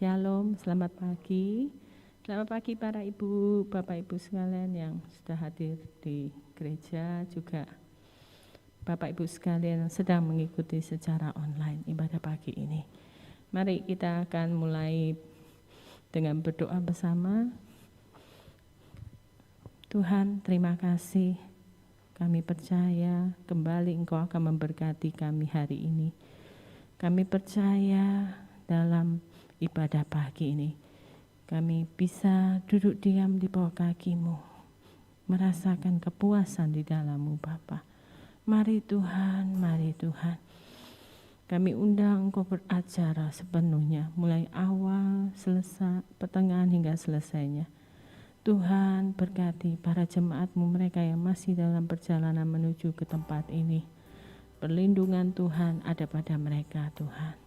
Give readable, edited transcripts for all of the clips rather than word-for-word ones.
Shalom, selamat pagi. Selamat pagi para ibu, bapak ibu sekalian yang sudah hadir di gereja, juga bapak ibu sekalian yang sedang mengikuti secara online ibadah pagi ini. Mari kita akan mulai dengan berdoa bersama. Tuhan, terima kasih. Kami percaya kembali Engkau akan memberkati kami hari ini. Kami percaya dalam ibadah pagi ini kami bisa duduk diam di bawah kaki-Mu, merasakan kepuasan di dalam-Mu Bapa. Mari Tuhan, kami undang Engkau beracara sepenuhnya, mulai awal, selesai, pertengahan hingga selesainya. Tuhan, berkati para jemaat-Mu, mereka yang masih dalam perjalanan menuju ke tempat ini. Perlindungan Tuhan ada pada mereka Tuhan,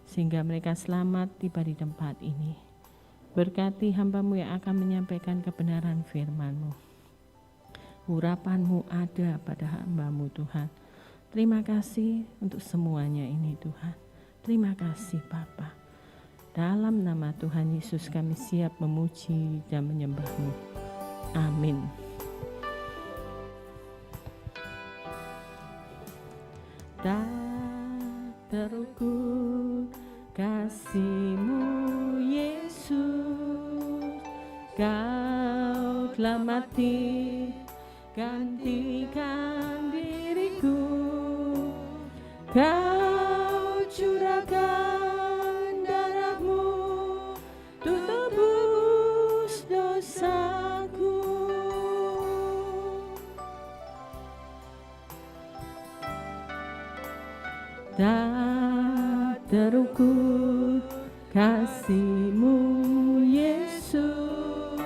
sehingga mereka selamat tiba di tempat ini. Berkati hamba-Mu yang akan menyampaikan kebenaran firman-Mu. Urapan-Mu ada pada hamba-Mu Tuhan. Terima kasih untuk semuanya ini Tuhan. Terima kasih Bapa. Dalam nama Tuhan Yesus kami siap memuji dan menyembah-Mu. Amin. Tak terukur kasih-Mu Yesus, Kau telah mati gantikan diriku, Kau curahkan darah-Mu untuk tebus dosaku. Tak terukur kasih-Mu Yesus,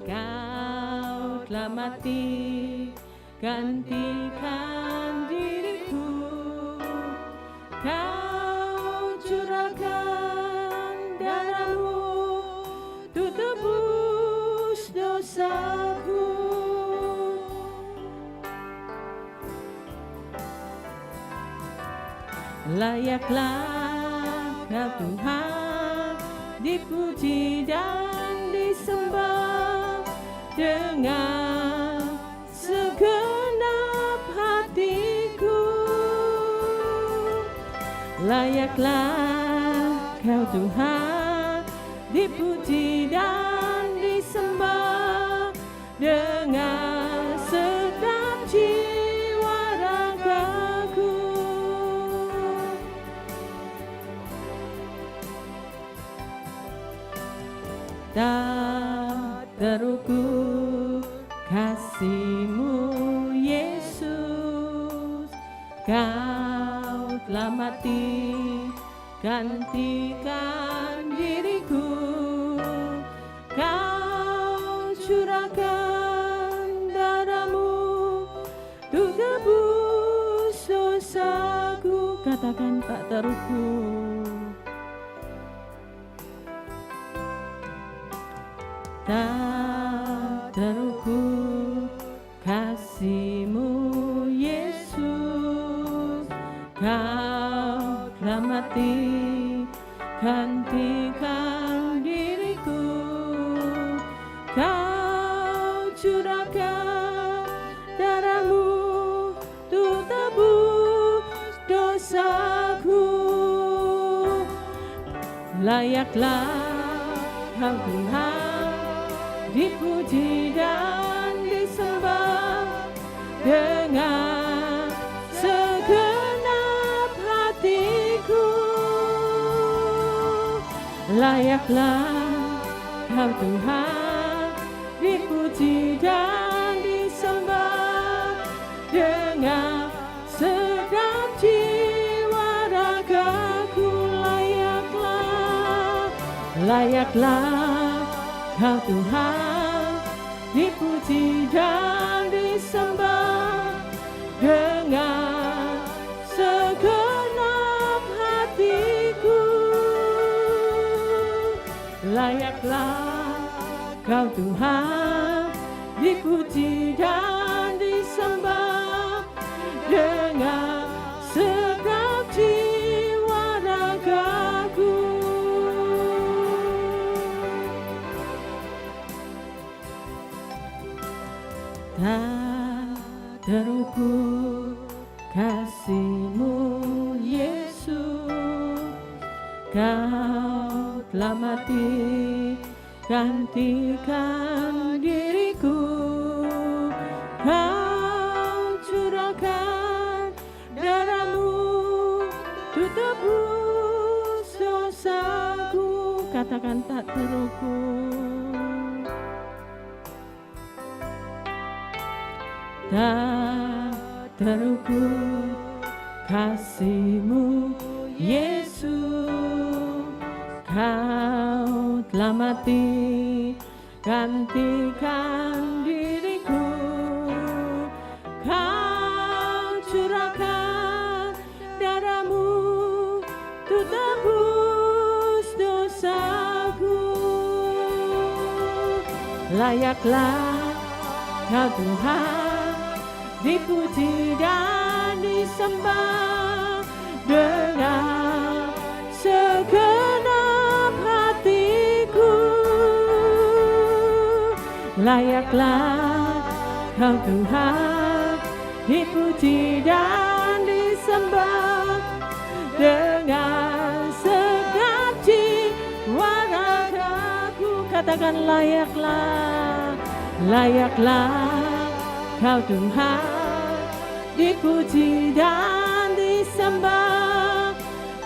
Kau telah mati gantikan diriku, Kau curahkan darah-Mu untuk tebus dosaku. Layaklah Kau Tuhan dipuji dan disembah dengan segenap hatiku. Layaklah Kau Tuhan dipuji dan disembah dengan segenap jiwa ragaku. Tak terukur kasih-Mu Yesus, Kau telah mati gantikan diriku, Kau curahkan darah-Mu untuk tebus dosaku. Katakan tak terukur. Tak terukur kasih-Mu Yesus, Kau telah mati gantikan diriku, Kau curahkan darah-Mu untuk tebus dosaku. Layaklah Kau Tuhan dipuji dan disembah dengan segenap hatiku. Layaklah Kau Tuhan dipuji dan disembah dengan segenap jiwa ragaku. Layaklah Kau Tuhan dipuji dan disembah dengan segenap hatiku. Layaklah Kau Tuhan dipuji dan disembah dengan segenap jiwa ragaku. Tak terukur kasih-Mu Yesus, Kau telah mati gantikan diriku. Kau curahkan darah-Mu untuk tebus dosaku. Katakan tak terukur. Tak terukur kasih-Mu Yesus, Kau telah mati gantikan diriku. Kau curahkan darah-Mu untuk tebus dosaku. Layaklah Kau Tuhan dipuji dan disembah dengan segenap hatiku. Layaklah Kau Tuhan dipuji dan disembah dengan segenap jiwa ragaku. Katakan layaklah, layaklah Kau Tuhan dipuji dan disembah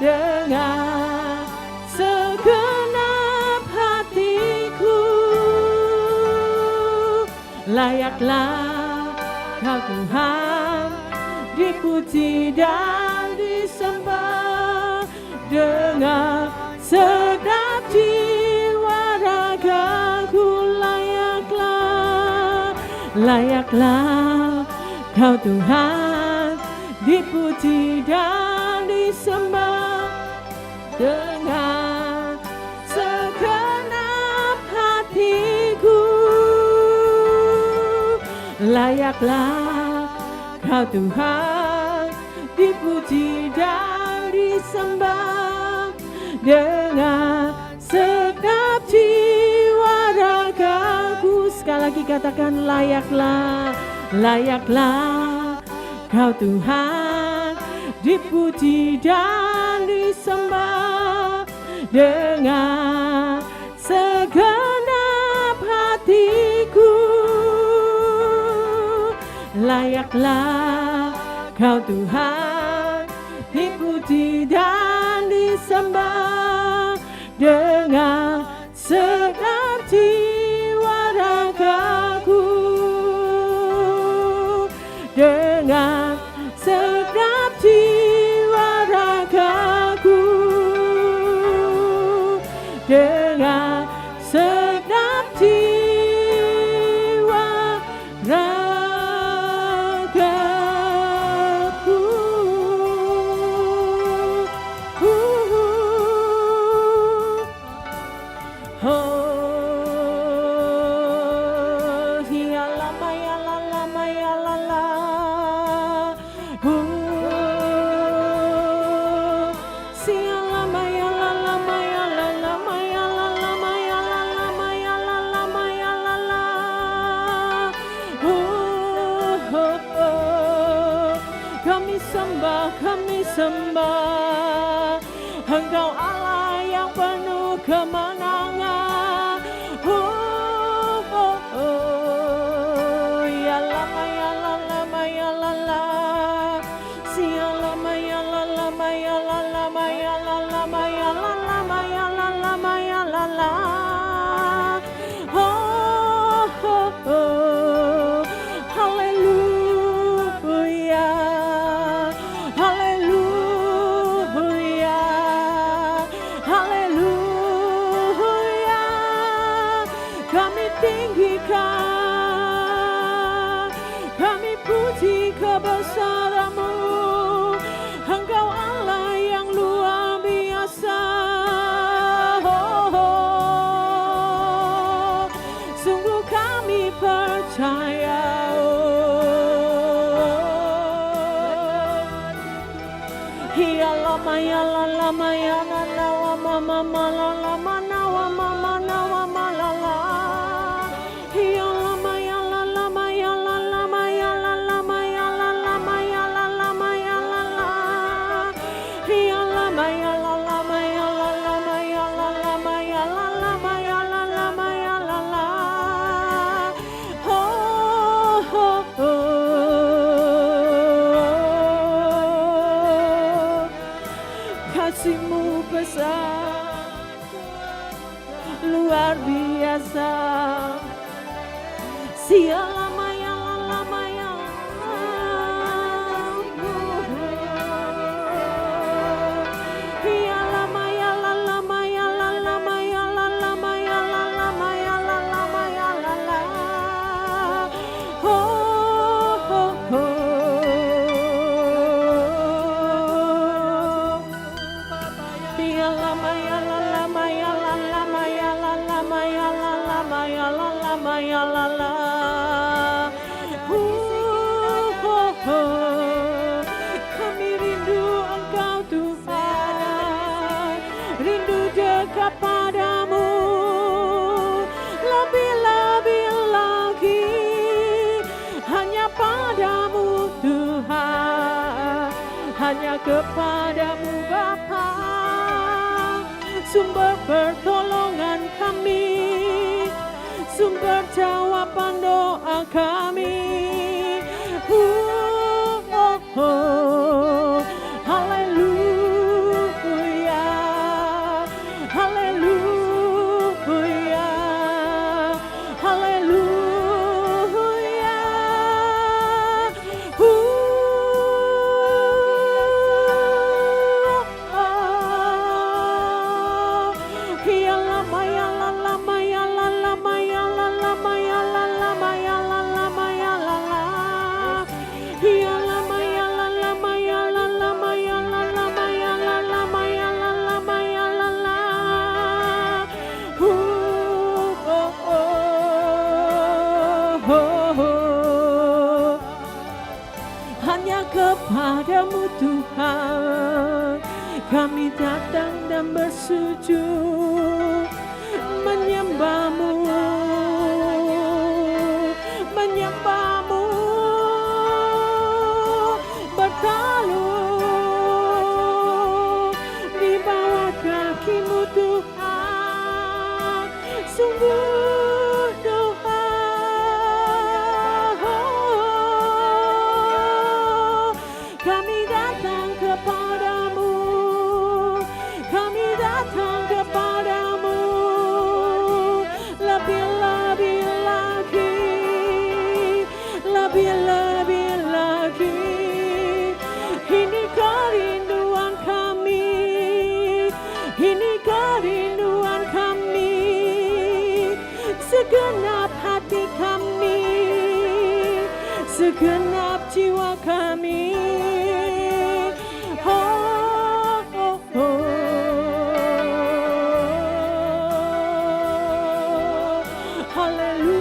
dengan segenap hatiku. Layaklah Kau Tuhan dipuji dan disembah dengan segenap jiwa ragaku. Layaklah, layaklah Kau Tuhan dipuji dan disembah dengan segenap hatiku. Layaklah Kau Tuhan dipuji dan disembah dengan segenap jiwa ragaku. Sekali lagi katakan layaklah, layaklah Kau Tuhan dipuji dan disembah dengan segenap hatiku. Layaklah Kau Tuhan dipuji dan disembah dengan segenap jiwa ragaku. Dengan segenap jiwa ragaku, dengan segenap jiwa ragaku. Oh. Kami sembah Engkau Allah yang penuh kemenangan. Ya lama ya lama ya lala, sia lama ya lama ya lama ya lama ya lama ya lama ya lala. Tinggikan, kami puji kebesaran-Mu. Engkau Allah yang luar biasa. Sungguh kami percaya. Ya lama ya lama ya lama mama lama nawa mama nawa malala. Ya lama ya lama ya lama besar, luar biasa. Sialama ya lama ya kami rindu Engkau Tuhan, rindu dekat padamu, lebih-lebih lagi hanya padamu Tuhan, hanya kepadamu Bapa, sumber pertolongan kami, sumber jawaban doa kami. Haleluya, haleluya, haleluya. Ya lama ya lama ya lama ya lama ya lama ya lama ya lama. Ya lama ya lama ya lama ya lama ya lama ya lama ya lama. Hanya kepadamu Tuhan kami datang dan bersujud, menyembahmu, menyembahmu, bertaluh di bawah kaki-Mu Tuhan, sungguh Tuhan. Kami datang kepadamu, kami datang kepadamu, lebih-lebih lagi, lebih-lebih lagi. Ini kerinduan kami, ini kerinduan kami, segenap hati kami, segenap jiwa kami. Haleluya.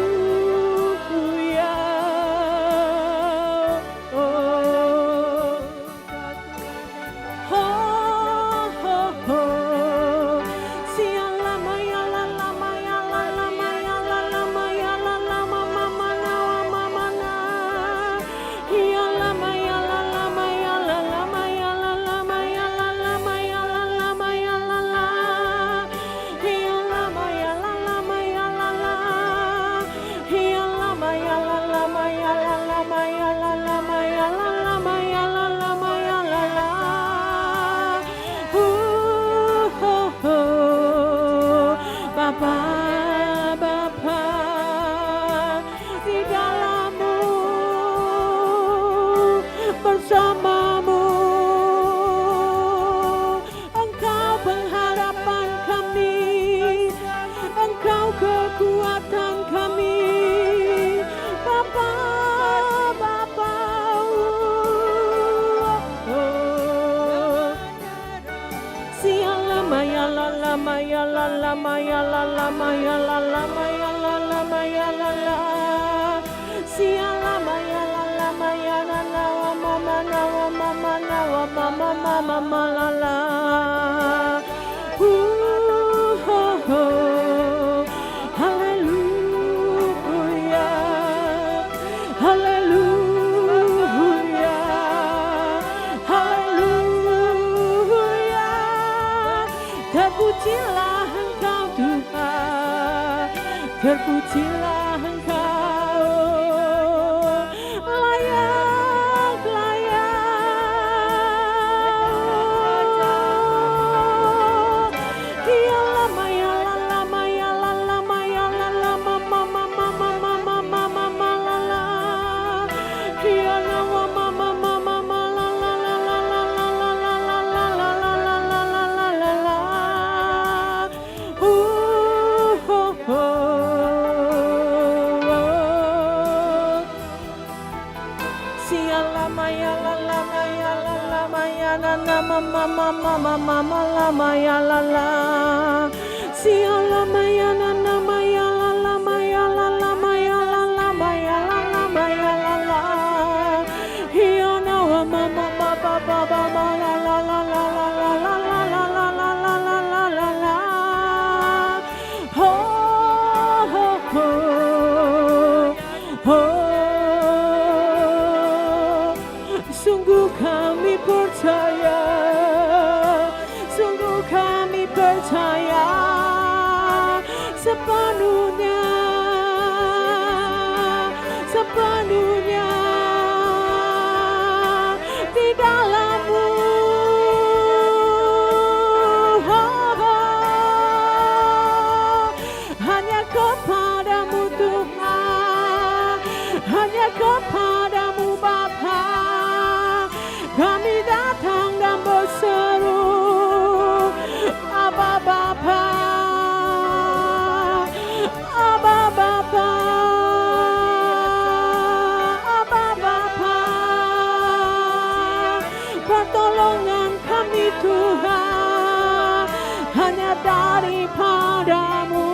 Bapa, di dalam-Mu, bersama-Mu, Engkau pengharapan kami, Engkau kekuatan kami, Bapa, Bapa. Sialama ya lama ya lama ya lama ya lama ya lama ya lama. Sialama ya lama ya lama mama nawa mama nawa mama mama malala. Haleluya, haleluya, haleluya. Terpujilah Engkau Tuhan, terpujilah Engkau, layak, layak. Sungguh kami percaya, sungguh kami percaya sepenuhnya, sepenuhnya di dalam-Mu. Hanya kepadamu Tuhan, hanya kepadamu Bapa, kami datang dan berseru, Abba Bapa, Abba Bapa, Abba Bapa, pertolongan kami Tuhan hanya daripadamu.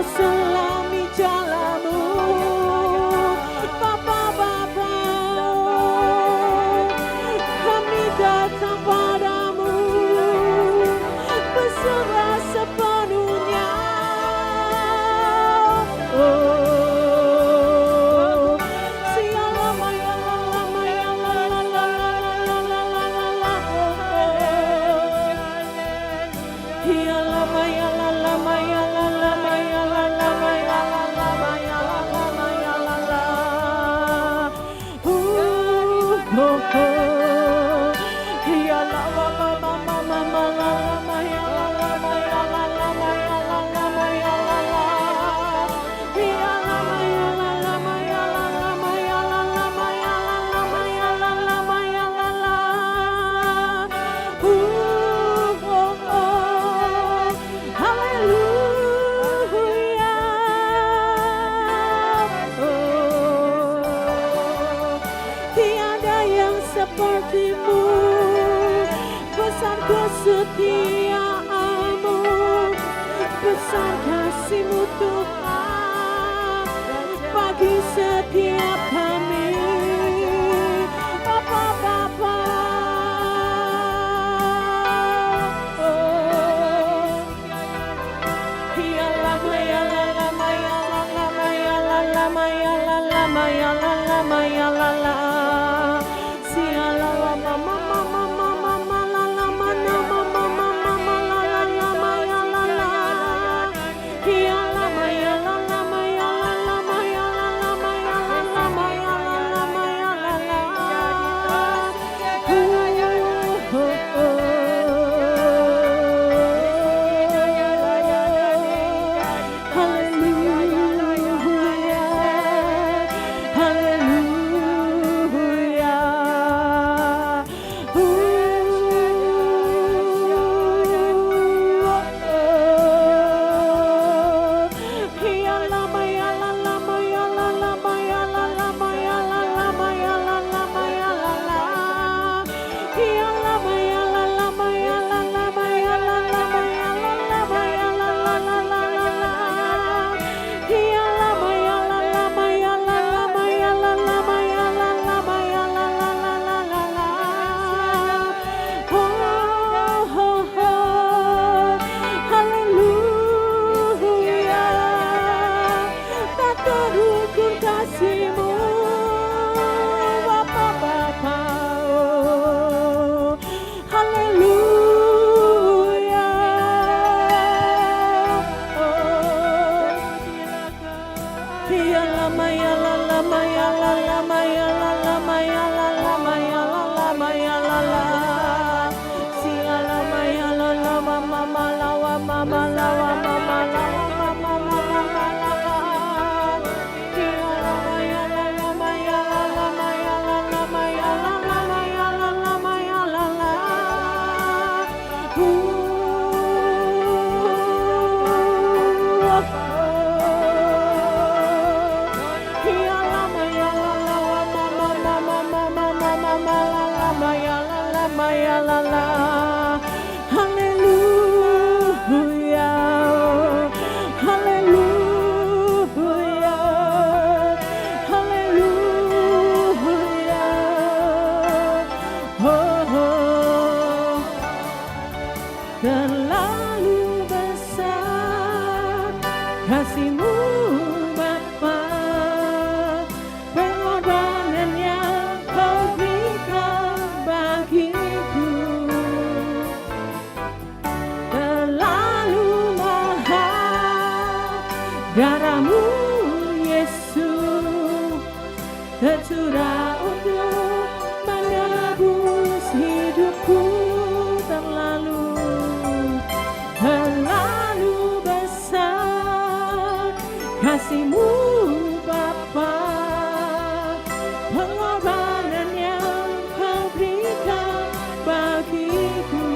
Selami jalanmu, Bapa Bapa, kami datang padamu, berserah sepenuhnya. Sepertimu, besar kesetiaan-Mu, besar kasih-Mu Tuhan bagi setiap kami, Bapa Bapa. Terlalu besar kasih-Mu Bapa, pengorbanan yang Kau berikan bagiku terlalu mahal. Darah-Mu Yesus tercurah untuk menebus hidupku. Terlalu besar kasih-Mu Bapa, pengorbanan yang Kau berikan bagiku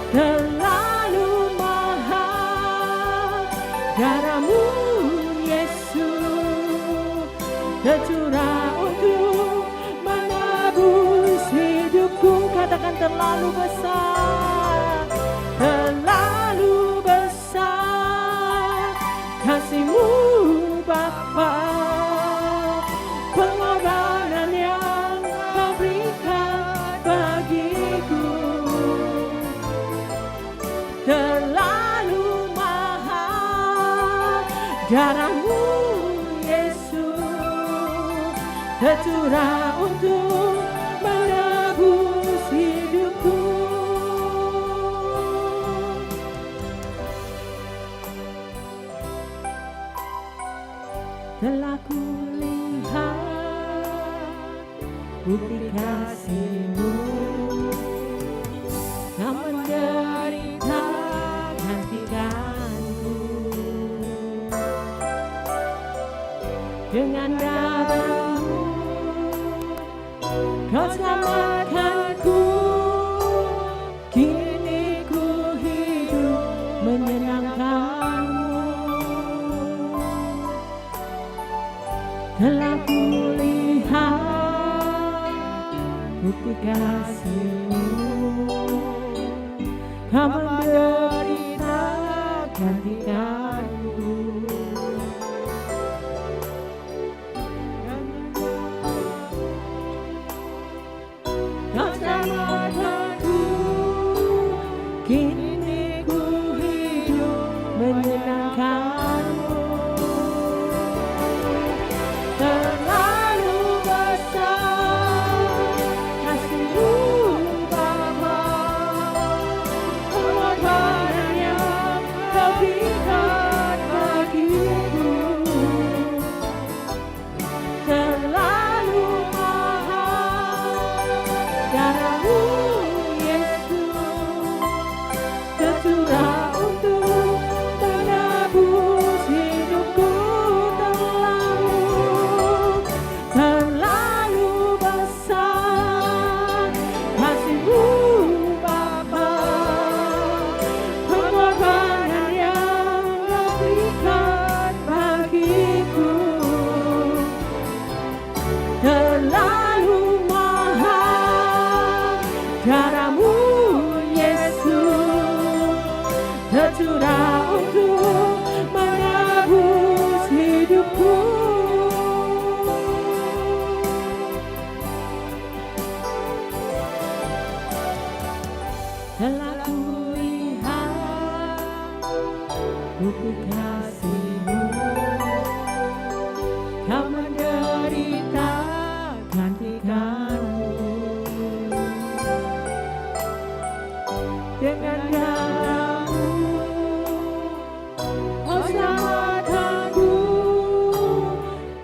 terlalu mahal. Darah-Mu Yesus tercurah untuk menebus hidupku. Katakan terlalu besar, terlalu besar kasih-Mu Bapa, pengorbanan yang Kau berikan bagiku terlalu mahal. Darah-Mu Yesus tercurah untuk menebus hidupku. Telah kulihat bukti kasih-Mu, Kau menderita gantikanku. Dengan darah-Mu Kau selamatkanku. Kini ku hidup menyenangkan-Mu. Telah kulihat bukti kasih-Mu, Kau menderita gantikanku. Kau selamatkanku. Kini ku hidup menyenangkan-Mu. Terlalu besar kasih-Mu Bapa, pengorbanan yang Kau berikan bagiku terlalu mahal. Darah-Mu Yesus tercurah untuk menebus hidupku. Terlalu besar kasih-Mu Bapa, pengorbanan yang Kau berikan bagiku terlalu mahal. Darah-Mu Yesus tercurah untuk menebus hidupku. Telah kulihat bukti kasih-Mu, Kau menderita gantikanku. Dengan darah-Mu Kau selamatkanku.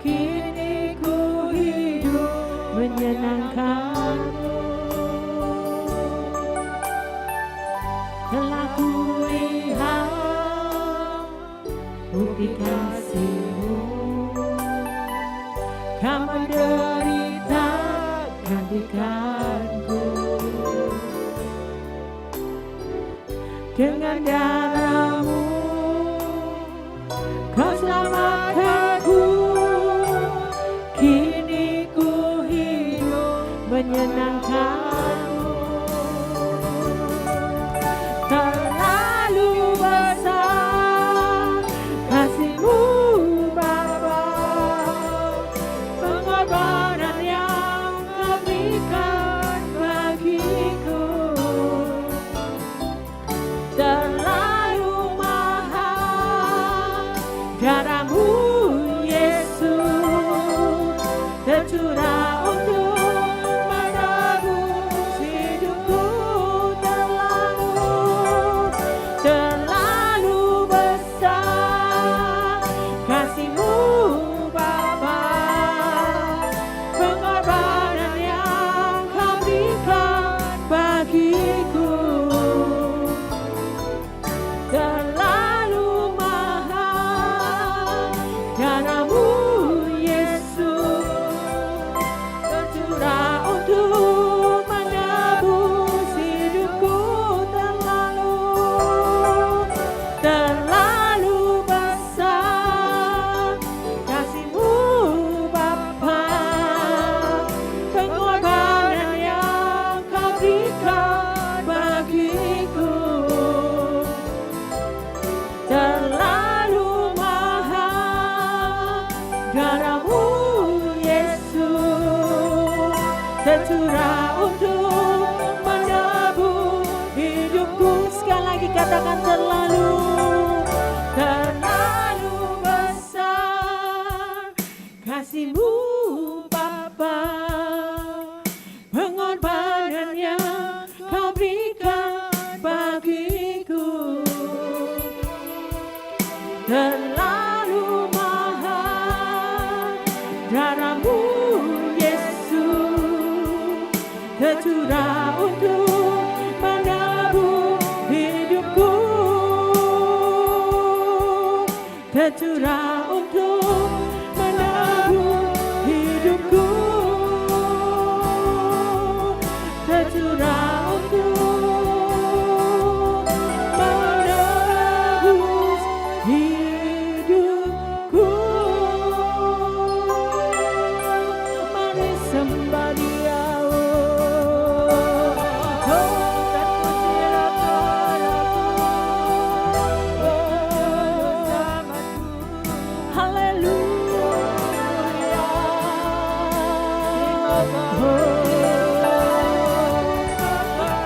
Kini ku hidup menyenangkan-Mu. Telah bukti kasih-Mu. Kau menderita gantikanku, dengan darah-Mu Kau selamatkanku. Kini ku hidup menyenangkan-Mu. Terlalu besar kasih-Mu Bapa, pengorbanan yang Kau berikan bagiku. Terlalu mahal darah-Mu Yesus, tercurah untuk menebus hidupku. Terlalu besar kasih-Mu Bapa, pengorbanan yang Kau berikan bagiku. Terlalu mahal darah-Mu Yesus, tercurah untuk menebus hidupku. Terlalu besar kasih-Mu Bapa, pengorbanan yang Kau berikan bagiku. Terlalu mahal darah-Mu Yesus, tercurah untuk menebus hidupku. Sekali lagi katakan terlalu besar kasih-Mu Bapa, pengorbanan yang Kau berikan bagiku. Terlalu mahal darah-Mu Yesus, tercurah untuk menebus hidupku. Tercurah untuk menebus hidupku. Tercurah untuk menebus hidupku. Mari sembah Dia.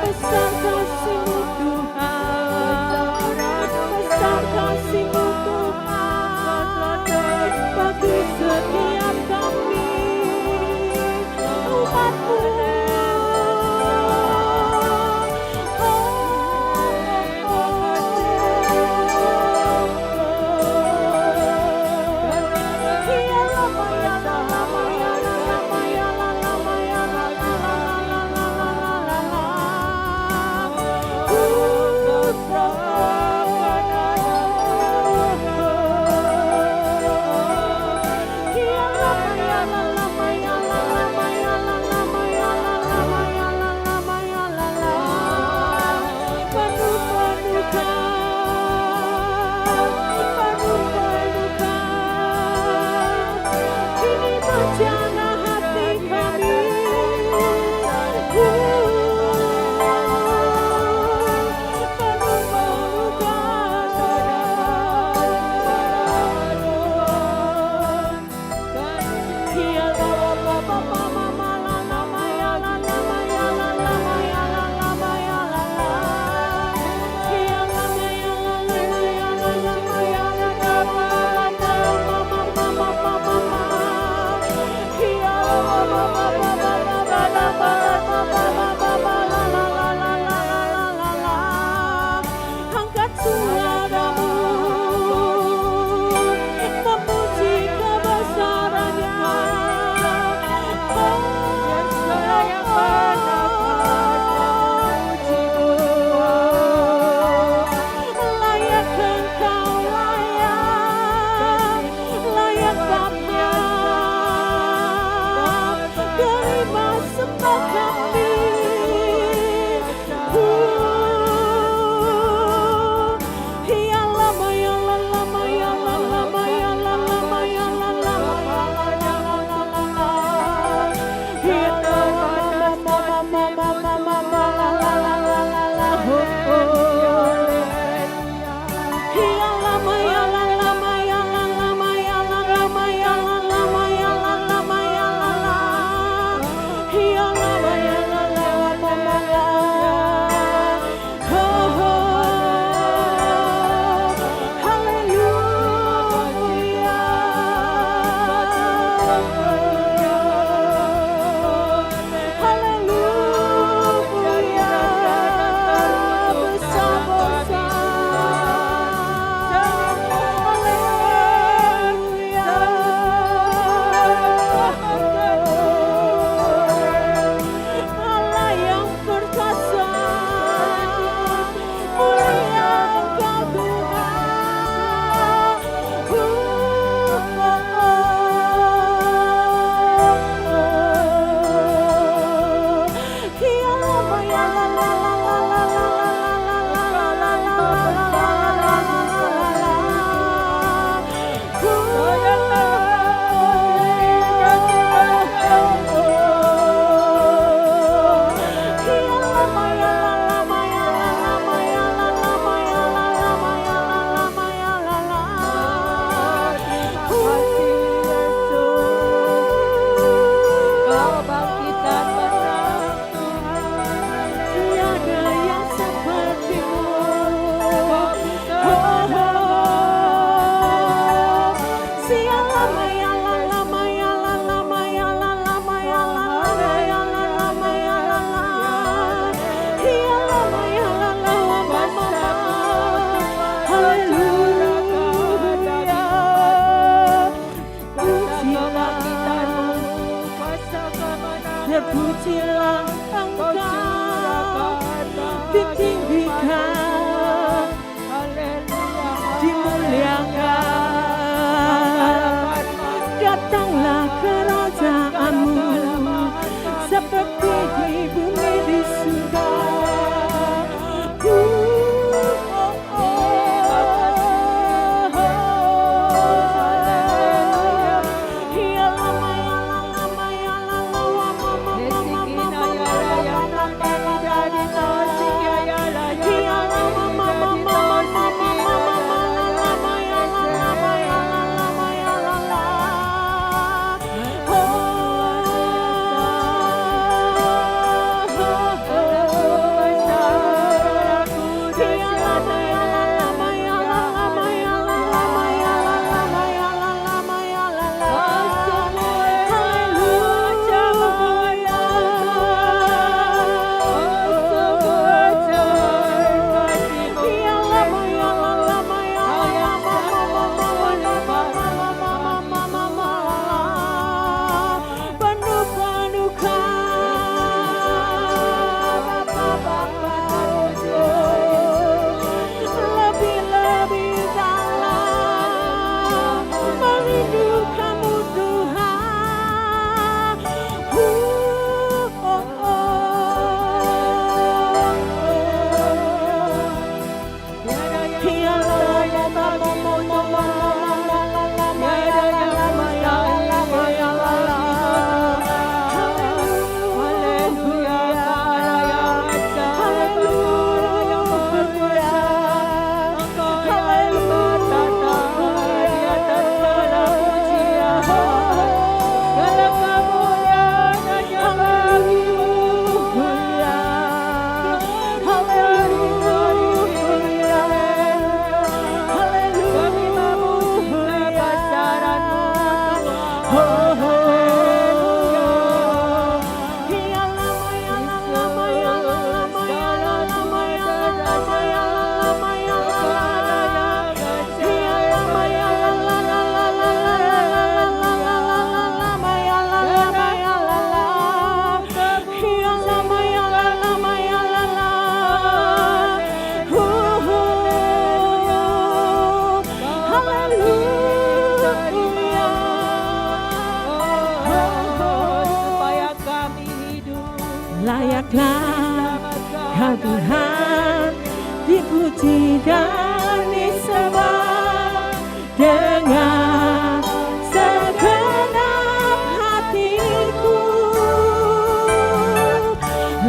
Besar kasih-Mu Tuhan, besar kasih-Mu Tuhan, bagi setiap kami umat-Mu. Layaklah Kau Tuhan dipuji dan disembah dengan segenap hatiku.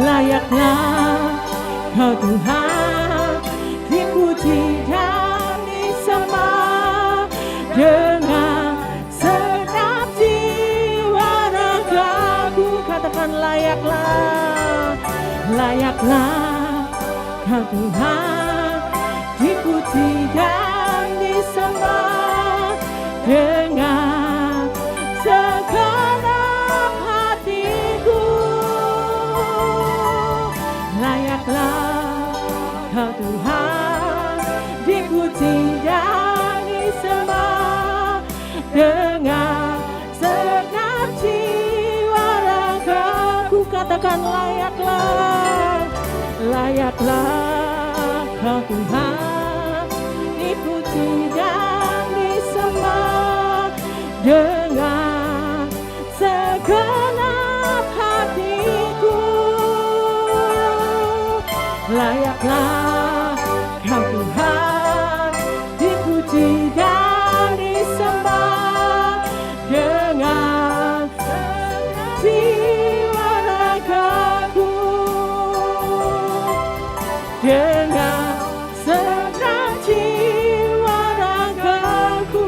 Layaklah Kau Tuhan dipuji dan disembah dengan segenap jiwa ragaku. Katakan layaklah Kau Tuhan dipuji dan disembah dengan segenap hatiku. Layaklah Kau Tuhan dipuji dan disembah dengan segenap jiwa ragaku. Katakan layaklah Kau Tuhan dipuji dan disembah dengan segenap hatiku. Layaklah Kau Tuhan dipuji dan disembah dengan jiwa ragaku, dengan segenap jiwa ragaku,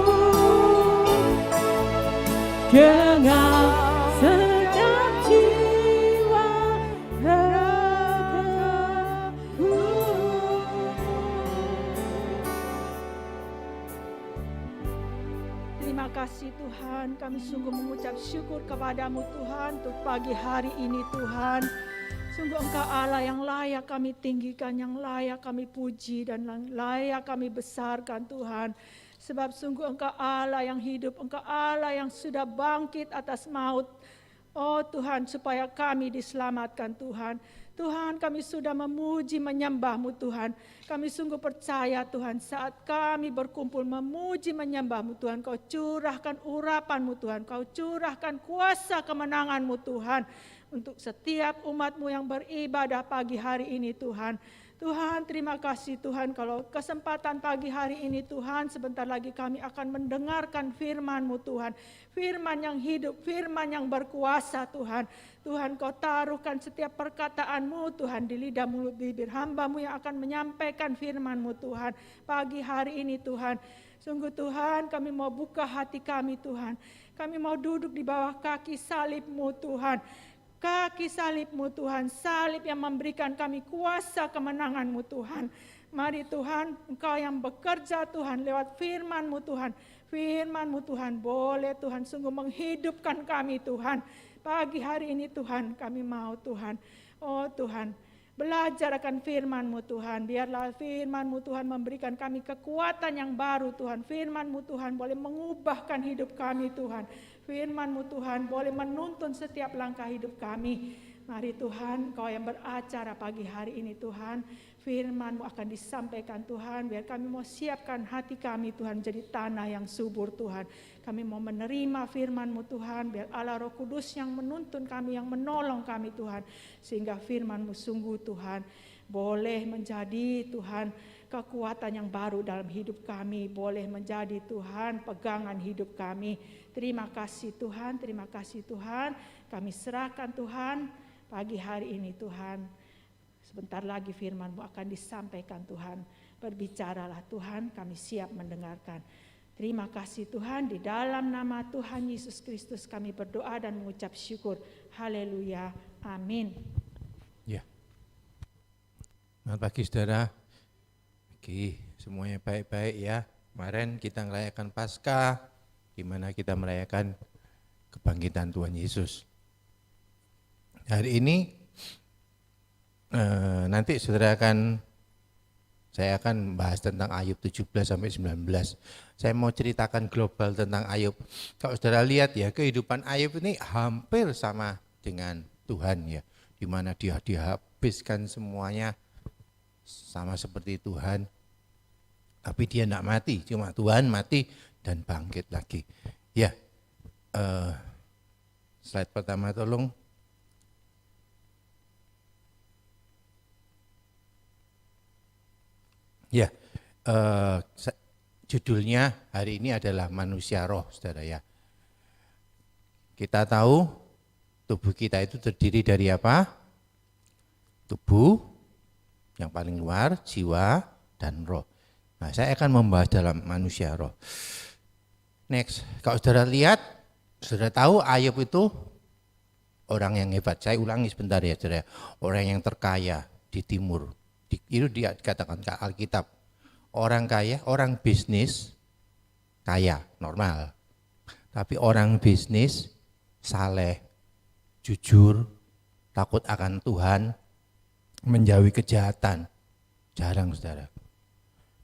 dengan segenap jiwa ragaku. Terima kasih Tuhan, kami sungguh mengucap syukur kepadamu Tuhan untuk pagi hari ini Tuhan. Sungguh Engkau Allah yang layak kami tinggikan, yang layak kami puji dan layak kami besarkan Tuhan. Sebab sungguh Engkau Allah yang hidup, Engkau Allah yang sudah bangkit atas maut. Oh Tuhan, supaya kami diselamatkan Tuhan. Tuhan, kami sudah memuji menyembah-Mu Tuhan. Kami sungguh percaya Tuhan, saat kami berkumpul memuji menyembah-Mu Tuhan, Kau curahkan urapan-Mu Tuhan, Kau curahkan kuasa kemenangan-Mu Tuhan, untuk setiap umat-Mu yang beribadah pagi hari ini Tuhan. Tuhan, terima kasih Tuhan, kalau kesempatan pagi hari ini Tuhan, sebentar lagi kami akan mendengarkan firman-Mu Tuhan. Firman yang hidup, firman yang berkuasa Tuhan. Tuhan, Kau taruhkan setiap perkataan-Mu Tuhan di lidah mulut bibir hamba-Mu yang akan menyampaikan firman-Mu Tuhan pagi hari ini Tuhan. Sungguh Tuhan, kami mau buka hati kami Tuhan. Kami mau duduk di bawah kaki salib-Mu Tuhan. Kaki salib-Mu Tuhan, salib yang memberikan kami kuasa kemenangan-Mu Tuhan. Mari Tuhan, Engkau yang bekerja Tuhan lewat firman-Mu Tuhan. Firman-Mu Tuhan, boleh Tuhan sungguh menghidupkan kami Tuhan. Pagi hari ini Tuhan, kami mau Tuhan. Oh Tuhan, belajar akan firman-Mu Tuhan. Biarlah firman-Mu Tuhan memberikan kami kekuatan yang baru Tuhan. Firman-Mu Tuhan boleh mengubahkan hidup kami Tuhan. Firman-Mu Tuhan boleh menuntun setiap langkah hidup kami. Mari Tuhan, Kau yang beracara pagi hari ini Tuhan. Firman-Mu akan disampaikan Tuhan. Biar kami mau siapkan hati kami Tuhan jadi tanah yang subur Tuhan. Kami mau menerima firman-Mu Tuhan. Biar Allah Roh Kudus yang menuntun kami, yang menolong kami Tuhan. Sehingga firman-Mu sungguh Tuhan boleh menjadi Tuhan kekuatan yang baru dalam hidup kami, boleh menjadi Tuhan pegangan hidup kami. Terima kasih Tuhan, terima kasih Tuhan. Kami serahkan Tuhan pagi hari ini Tuhan. Sebentar lagi firman-Mu akan disampaikan Tuhan. Berbicaralah Tuhan, kami siap mendengarkan. Terima kasih Tuhan, di dalam nama Tuhan Yesus Kristus kami berdoa dan mengucap syukur. Haleluya, amin. Ya. Selamat pagi saudara. Oke, semuanya baik-baik ya. Kemarin kita merayakan Paskah, di mana kita merayakan kebangkitan Tuhan Yesus. Hari ini nanti saya akan bahas tentang Ayub 17 sampai 19. Saya mau ceritakan global tentang Ayub. Kalau saudara lihat ya, kehidupan Ayub ini hampir sama dengan Tuhan ya, di mana dia dihabiskan semuanya sama seperti Tuhan, tapi dia tidak mati, cuma Tuhan mati dan bangkit lagi. Ya, slide pertama tolong. Ya, judulnya hari ini adalah manusia roh, saudara ya. Kita tahu tubuh kita itu terdiri dari apa? Tubuh yang paling luar, jiwa, dan roh. Nah, saya akan membahas dalam manusia roh. Next, kalau saudara lihat, saudara tahu Ayub itu orang yang hebat. Saya ulangi sebentar ya, saudara. Orang yang terkaya di timur. Itu dia dikatakan ke Alkitab. Orang kaya, orang bisnis kaya, normal. Tapi orang bisnis saleh, jujur, takut akan Tuhan, menjauhi kejahatan, jarang saudara.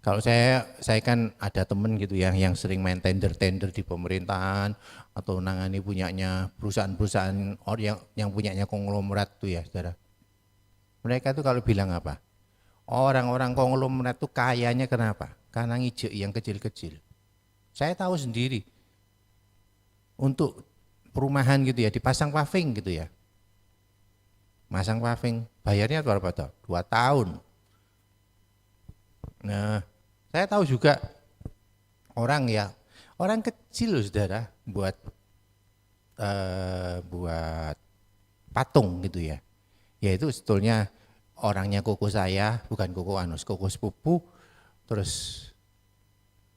Kalau saya kan ada temen gitu yang sering main tender di pemerintahan atau nangani punyanya perusahaan-perusahaan orang yang punyanya konglomerat tuh ya saudara. Mereka tuh kalau bilang apa? Orang-orang konglomerat tuh kayanya kenapa? Karena ngijek yang kecil-kecil. Saya tahu sendiri. Untuk perumahan gitu ya, dipasang paving gitu ya. Masang paving, bayarnya berapa tuh? 2 tahun. Nah, saya tahu juga orang kecil loh saudara buat patung gitu ya. Yaitu sebetulnya orangnya koko saya, bukan koko koko sepupu. Terus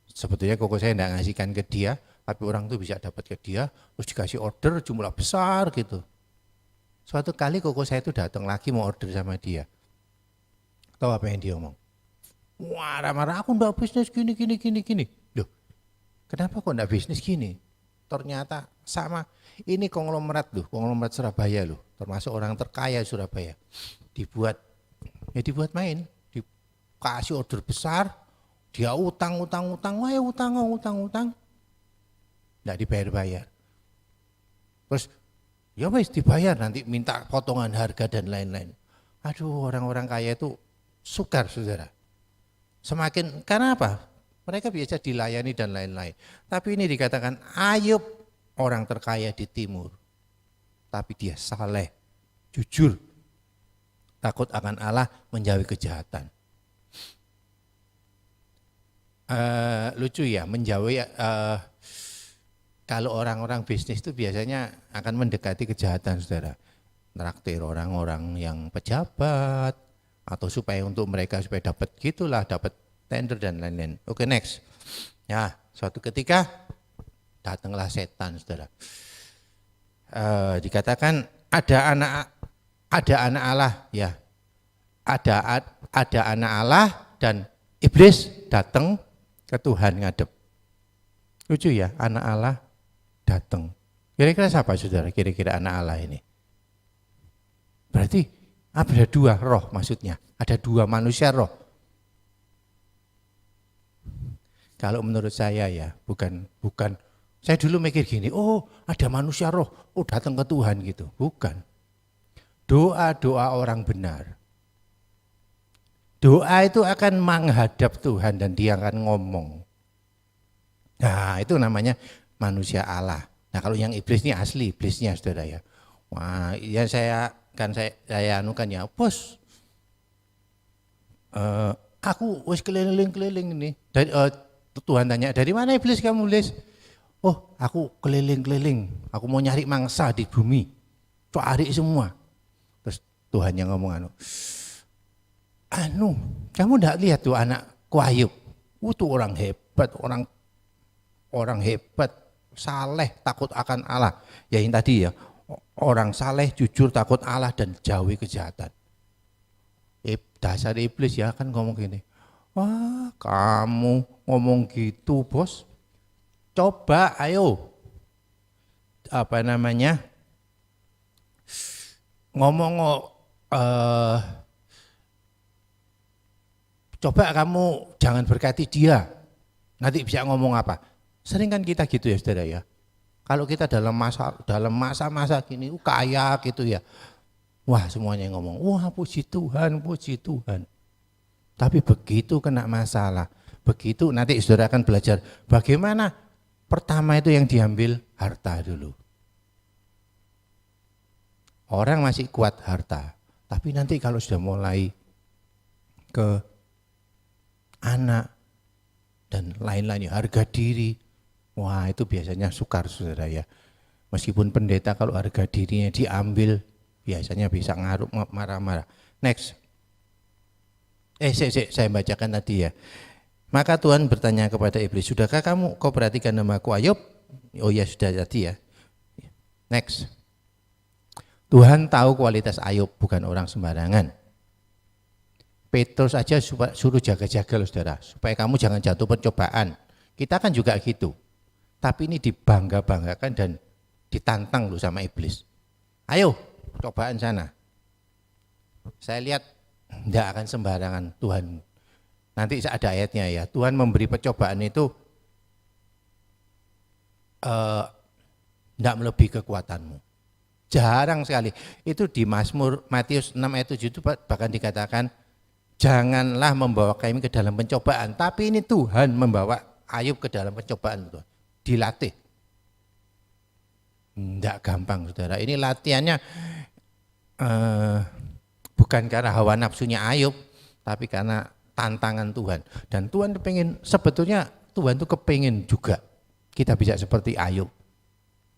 sebetulnya koko saya enggak ngasihkan ke dia, tapi orang tuh bisa dapat ke dia, terus dikasih order jumlah besar gitu. Suatu kali koko saya itu datang lagi mau order sama dia. Tahu apa yang dia omong? Marah-marah, aku enggak bisnis gini. Loh, kenapa kok enggak bisnis gini? Ternyata sama, ini konglomerat loh, konglomerat Surabaya loh, termasuk orang terkaya Surabaya. Dibuat main, dikasih order besar, dia utang, enggak dibayar. Terus ya wis dibayar, nanti minta potongan harga dan lain-lain. Aduh, orang-orang kaya itu sukar saudara. Semakin, karena apa? Mereka biasa dilayani dan lain-lain. Tapi ini dikatakan Ayub orang terkaya di timur. Tapi dia saleh, jujur, takut akan Allah, menjauhi kejahatan. Lucu ya, menjauhi kalau orang-orang bisnis itu biasanya akan mendekati kejahatan saudara. Traktir orang-orang yang pejabat atau supaya untuk mereka supaya dapat gitulah, dapat tender dan lain-lain. Oke, next. Ya, suatu ketika datanglah setan saudara. Dikatakan ada anak Allah ya. Ada anak Allah dan iblis datang ke Tuhan ngadep. Lucu ya, anak Allah datang. Kira-kira siapa saudara? Kira-kira anak Allah ini? Berarti ada 2 roh maksudnya. Ada 2 manusia roh. Kalau menurut saya ya, bukan. Saya dulu mikir gini, oh ada manusia roh, oh datang ke Tuhan gitu. Bukan. Doa-doa orang benar. Doa itu akan menghadap Tuhan dan dia akan ngomong. Nah itu namanya manusia Allah. Nah kalau yang iblis ini asli iblisnya saudara ya. Wah ya saya anukan ya bos. aku wis keliling-keliling ini. Tuhan tanya, dari mana iblis kamu iblis? Oh, aku keliling-keliling, aku mau nyari mangsa di bumi, cari semua. Terus Tuhan yang ngomong kamu enggak lihat tuh anakku Ayub, itu orang hebat, orang hebat, saleh, takut akan Allah. Ya yang tadi ya, orang saleh, jujur, takut Allah dan jauhi kejahatan. Dasar iblis ya kan ngomong gini, wah kamu ngomong gitu bos, coba ayo coba kamu jangan berkati dia, nanti bisa ngomong apa. Sering kan kita gitu ya saudara ya, kalau kita dalam masa-masa gini kaya gitu ya, wah semuanya ngomong, wah puji Tuhan, puji Tuhan. Tapi begitu kena masalah, begitu nanti saudara akan belajar bagaimana pertama itu yang diambil harta dulu. Orang masih kuat harta, tapi nanti kalau sudah mulai ke anak dan lain-lainnya, harga diri, wah itu biasanya sukar saudara ya. Meskipun pendeta kalau harga dirinya diambil, biasanya bisa ngaruk marah-marah. Next. Saya bacakan tadi ya. Maka Tuhan bertanya kepada iblis, sudahkah kau perhatikan namaku Ayub? Oh ya sudah tadi ya. Next. Tuhan tahu kualitas Ayub bukan orang sembarangan. Petrus aja suruh jaga-jaga loh saudara, supaya kamu jangan jatuh percobaan. Kita kan juga gitu. Tapi ini dibangga-banggakan dan ditantang loh sama iblis. Ayo, cobaan sana. Saya lihat tidak akan sembarangan Tuhan. Nanti ada ayatnya ya, Tuhan memberi percobaan itu tidak melebihi kekuatanmu. Jarang sekali. Itu di Mazmur Matius 6 ayat 7 itu bahkan dikatakan, janganlah membawa kami ke dalam pencobaan, tapi ini Tuhan membawa Ayub ke dalam pencobaan. Dilatih. Tidak gampang saudara, ini latihannya bukan karena hawa nafsunya Ayub, tapi karena tantangan Tuhan. Dan Tuhan sebetulnya Tuhan itu kepingin juga kita bisa seperti Ayub,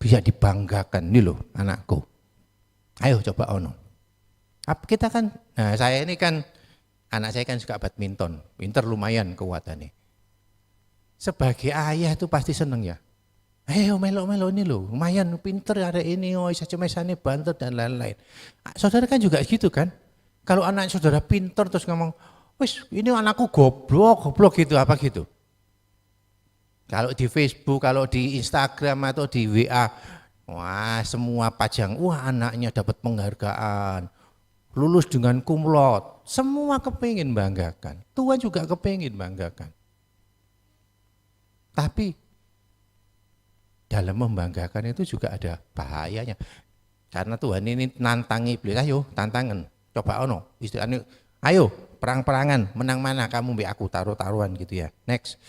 bisa dibanggakan, nih loh anakku, ayo coba ono. Kita kan, nah saya ini kan, anak saya kan suka badminton, pinter lumayan kekuatannya. Sebagai ayah itu pasti seneng ya, ayo melo-melo ini loh, lumayan pinter ada ini, oh isa cemesane banter dan lain-lain. Saudara kan juga gitu kan, kalau anak saudara pinter terus ngomong, wis ini anakku goblok gitu, apa gitu. Kalau di Facebook, kalau di Instagram atau di WA, wah semua pajang, wah anaknya dapat penghargaan, lulus dengan cum laude, semua kepingin banggakan. Tuhan juga kepingin banggakan. Tapi dalam membanggakan itu juga ada bahayanya. Karena Tuhan ini nantangi iblis, ayo tantangan, coba ono, istilahnya, ayo perang-perangan, menang mana kamu be aku taruh-taruhan gitu ya. Next.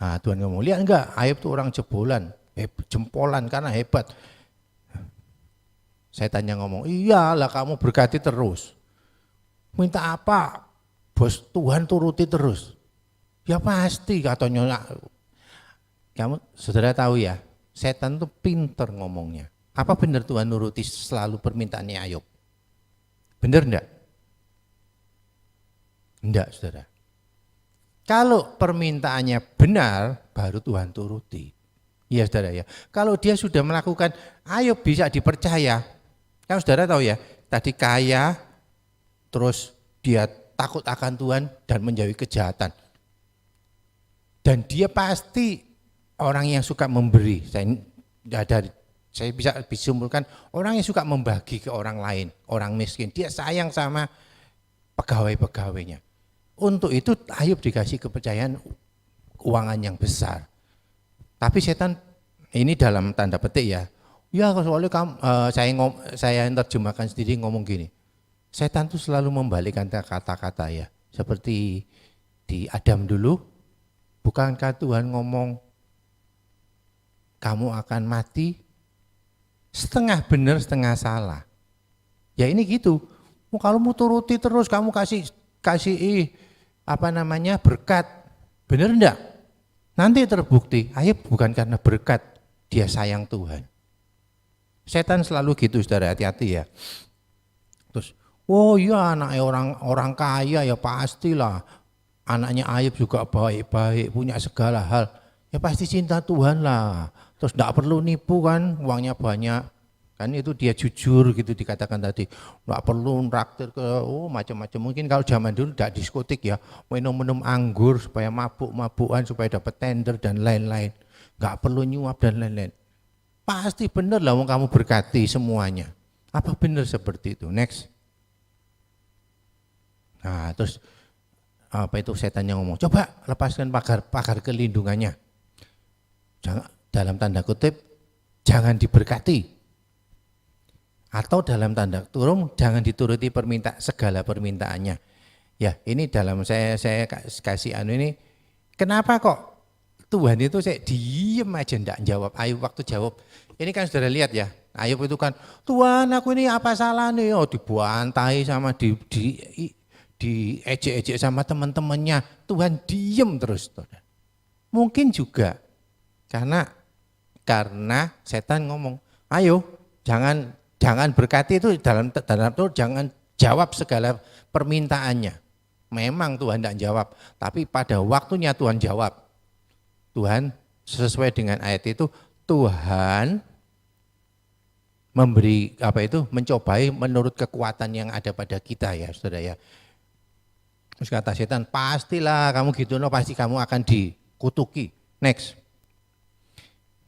Nah, Tuhan ngomong, lihat enggak, Ayub tuh orang jebolan, jempolan karena hebat. Saya tanya ngomong, iyalah kamu berkati terus. Minta apa? Bos Tuhan turuti terus. Ya pasti katanya. Kamu saudara tahu ya, setan tuh pinter ngomongnya. Apa benar Tuhan nuruti selalu permintaannya Ayub? Benar enggak? Enggak saudara. Kalau permintaannya benar, baru Tuhan turuti. Iya saudara ya. Kalau dia sudah melakukan, Ayub bisa dipercaya. Kan saudara tahu ya, tadi kaya, terus dia takut akan Tuhan dan menjauhi kejahatan. Dan dia pasti orang yang suka memberi. Saya bisa disimpulkan, orang yang suka membagi ke orang lain, orang miskin. Dia sayang sama pegawai-pegawainya. Untuk itu Ayub dikasih kepercayaan keuangan yang besar. Tapi setan ini dalam tanda petik ya. Ya soalnya saya terjemahkan sendiri ngomong gini. Setan itu selalu membalikkan kata-kata ya. Seperti di Adam dulu, bukankah Tuhan ngomong kamu akan mati? Setengah benar, setengah salah. Ya ini gitu. Kalau mau turuti terus kamu kasih berkat. Benar enggak? Nanti terbukti Ayub bukan karena berkat, dia sayang Tuhan. Setan selalu gitu, saudara, hati-hati ya. Terus, oh iya anaknya orang kaya ya pastilah. Anaknya Ayub juga baik-baik, punya segala hal. Ya pasti cinta Tuhan lah. Terus enggak perlu nipu kan, uangnya banyak. Kan itu dia jujur gitu dikatakan tadi. Enggak perlu nraktir ke macam-macam. Mungkin kalau zaman dulu enggak diskotik ya, minum-minum anggur supaya mabuk-mabukan supaya dapat tender dan lain-lain. Enggak perlu nyuap dan lain-lain. Pasti benar lah kamu berkati semuanya. Apa benar seperti itu? Next. Nah, terus setan yang ngomong, coba lepaskan pagar kelindungannya. Jangan, dalam tanda kutip, jangan diberkati. Atau dalam tanda kurung, jangan dituruti segala permintaannya. Ya, ini dalam saya kasih ini, kenapa kok Tuhan itu saya diem aja enggak jawab. Ayub waktu jawab, ini kan saudara lihat ya, Ayub itu kan, Tuhan aku ini apa salah nih, dibantai sama diejek-ejek sama teman-temannya, Tuhan diem terus. Mungkin juga karena setan ngomong, ayo jangan berkati itu dalam itu jangan jawab segala permintaannya. Memang Tuhan tidak jawab, tapi pada waktunya Tuhan jawab. Tuhan sesuai dengan ayat itu, Tuhan memberi mencobai menurut kekuatan yang ada pada kita ya saudara ya. Terus kata setan, pastilah kamu gitu pasti kamu akan dikutuki. Next.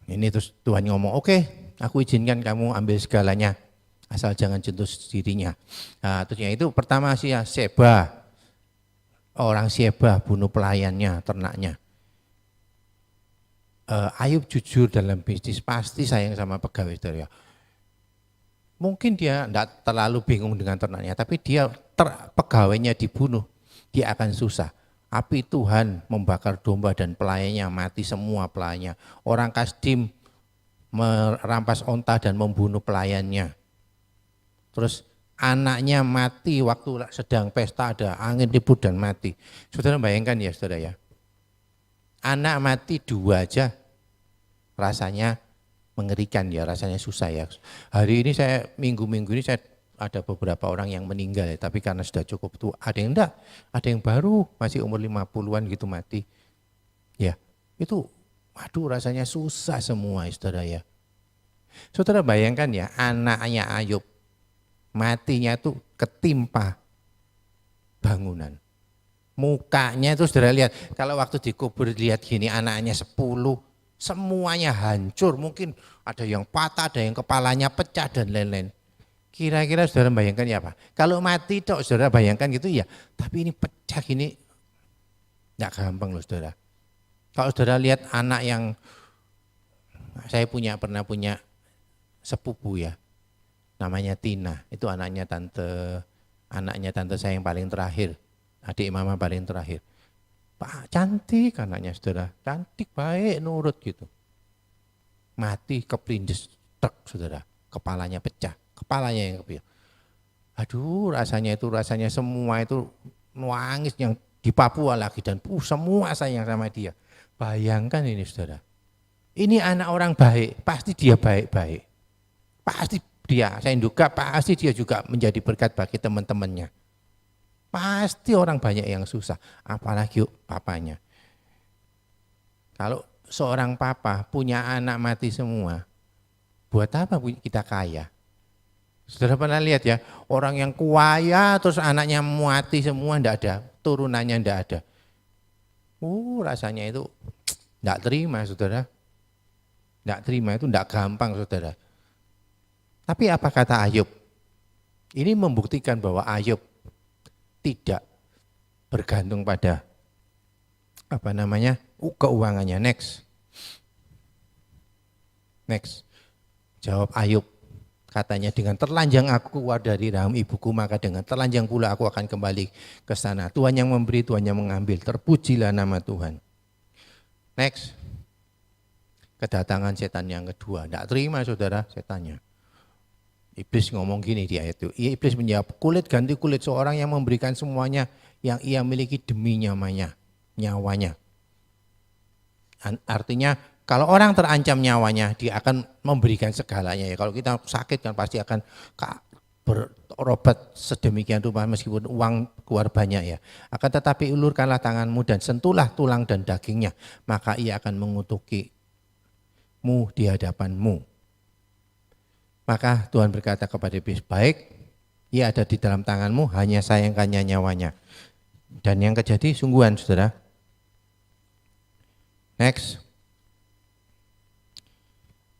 Ini terus Tuhan ngomong, oke, aku izinkan kamu ambil segalanya, asal jangan jentuh dirinya. Nah, terusnya itu pertama sih ya Seba, orang Seba bunuh pelayannya, ternaknya. Ayub jujur dalam bisnis, pasti sayang sama pegawai saudara. Mungkin dia tidak terlalu bingung dengan ternaknya, tapi dia pegawainya dibunuh, dia akan susah. Api Tuhan membakar domba dan pelayannya, mati semua pelayannya. Orang Kasdim merampas onta dan membunuh pelayannya. Terus anaknya mati waktu sedang pesta, ada angin ribut dan mati. Saudara bayangkan ya saudara ya. Anak mati 2 aja rasanya mengerikan ya, rasanya susah ya. Hari ini minggu-minggu ini saya ada beberapa orang yang meninggal ya, tapi karena sudah cukup tua, ada yang enggak, ada yang baru masih umur 50-an gitu mati. Ya, itu aduh rasanya susah semua saudara ya. Saudara bayangkan ya, anaknya Ayub matinya tuh ketimpa bangunan. Mukanya itu saudara lihat, kalau waktu dikubur lihat gini anaknya 10, semuanya hancur, mungkin ada yang patah, ada yang kepalanya pecah dan lain-lain. Kira-kira saudara bayangkan ya apa? Kalau mati tok saudara bayangkan gitu ya, tapi ini pecah gini, enggak gampang loh saudara. Kalau saudara lihat anak yang, saya pernah punya sepupu ya, namanya Tina, itu anaknya tante saya yang paling terakhir, adik mama paling terakhir. Pak cantik anaknya saudara, cantik baik nurut gitu. Mati keplindes truk saudara, kepalanya pecah, kepalanya yang kepil. Aduh rasanya semua itu nangis yang di Papua lagi dan semua sayang sama dia. Bayangkan ini saudara, ini anak orang baik, pasti dia baik-baik. Pasti dia, saya duga pasti dia juga menjadi berkat bagi teman-temannya. Pasti orang banyak yang susah, apalagi papanya. Kalau seorang papa punya anak mati semua, buat apa kita kaya? Saudara pernah lihat ya, orang yang kaya terus anaknya mati semua, enggak ada, turunannya enggak ada. Rasanya itu enggak terima saudara. Enggak terima, itu enggak gampang saudara. Tapi apa kata Ayub? Ini membuktikan bahwa Ayub tidak bergantung pada keuangannya. Next. Jawab Ayub, katanya dengan terlanjang aku keluar dari rahim ibuku, maka dengan terlanjang pula aku akan kembali ke sana. Tuhan yang memberi, Tuhan yang mengambil, terpujilah nama Tuhan. Next. Kedatangan setan yang kedua, tidak terima saudara setannya. Iblis ngomong gini di ayat itu. Iblis menjawab, kulit ganti kulit, seorang yang memberikan semuanya yang ia miliki demi nyawanya. Artinya kalau orang terancam nyawanya, dia akan memberikan segalanya ya. Kalau kita sakit kan pasti akan berobat sedemikian rupa meskipun uang keluar banyak ya. Akan tetapi ulurkanlah tanganmu dan sentuhlah tulang dan dagingnya, maka ia akan mengutukimu di hadapanmu. Maka Tuhan berkata kepada iblis, baik, ia ada di dalam tanganmu, hanya sayangkannya nyawanya. Dan yang terjadi sungguhan, saudara. Next.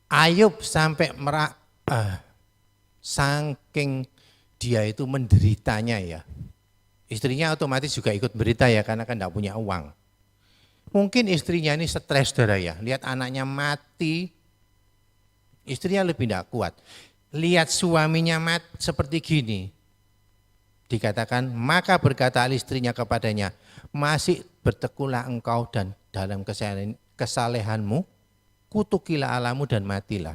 Ayub sampai saking dia itu menderitanya ya. Istrinya otomatis juga ikut berita ya, karena kan tidak punya uang. Mungkin istrinya ini stres, saudara ya, lihat anaknya mati. Istrinya lebih tidak kuat. Lihat suaminya mati seperti gini. Dikatakan, maka berkata istrinya kepadanya, masih bertekulah engkau dan dalam kesalehanmu, kutukilah Allahmu dan matilah.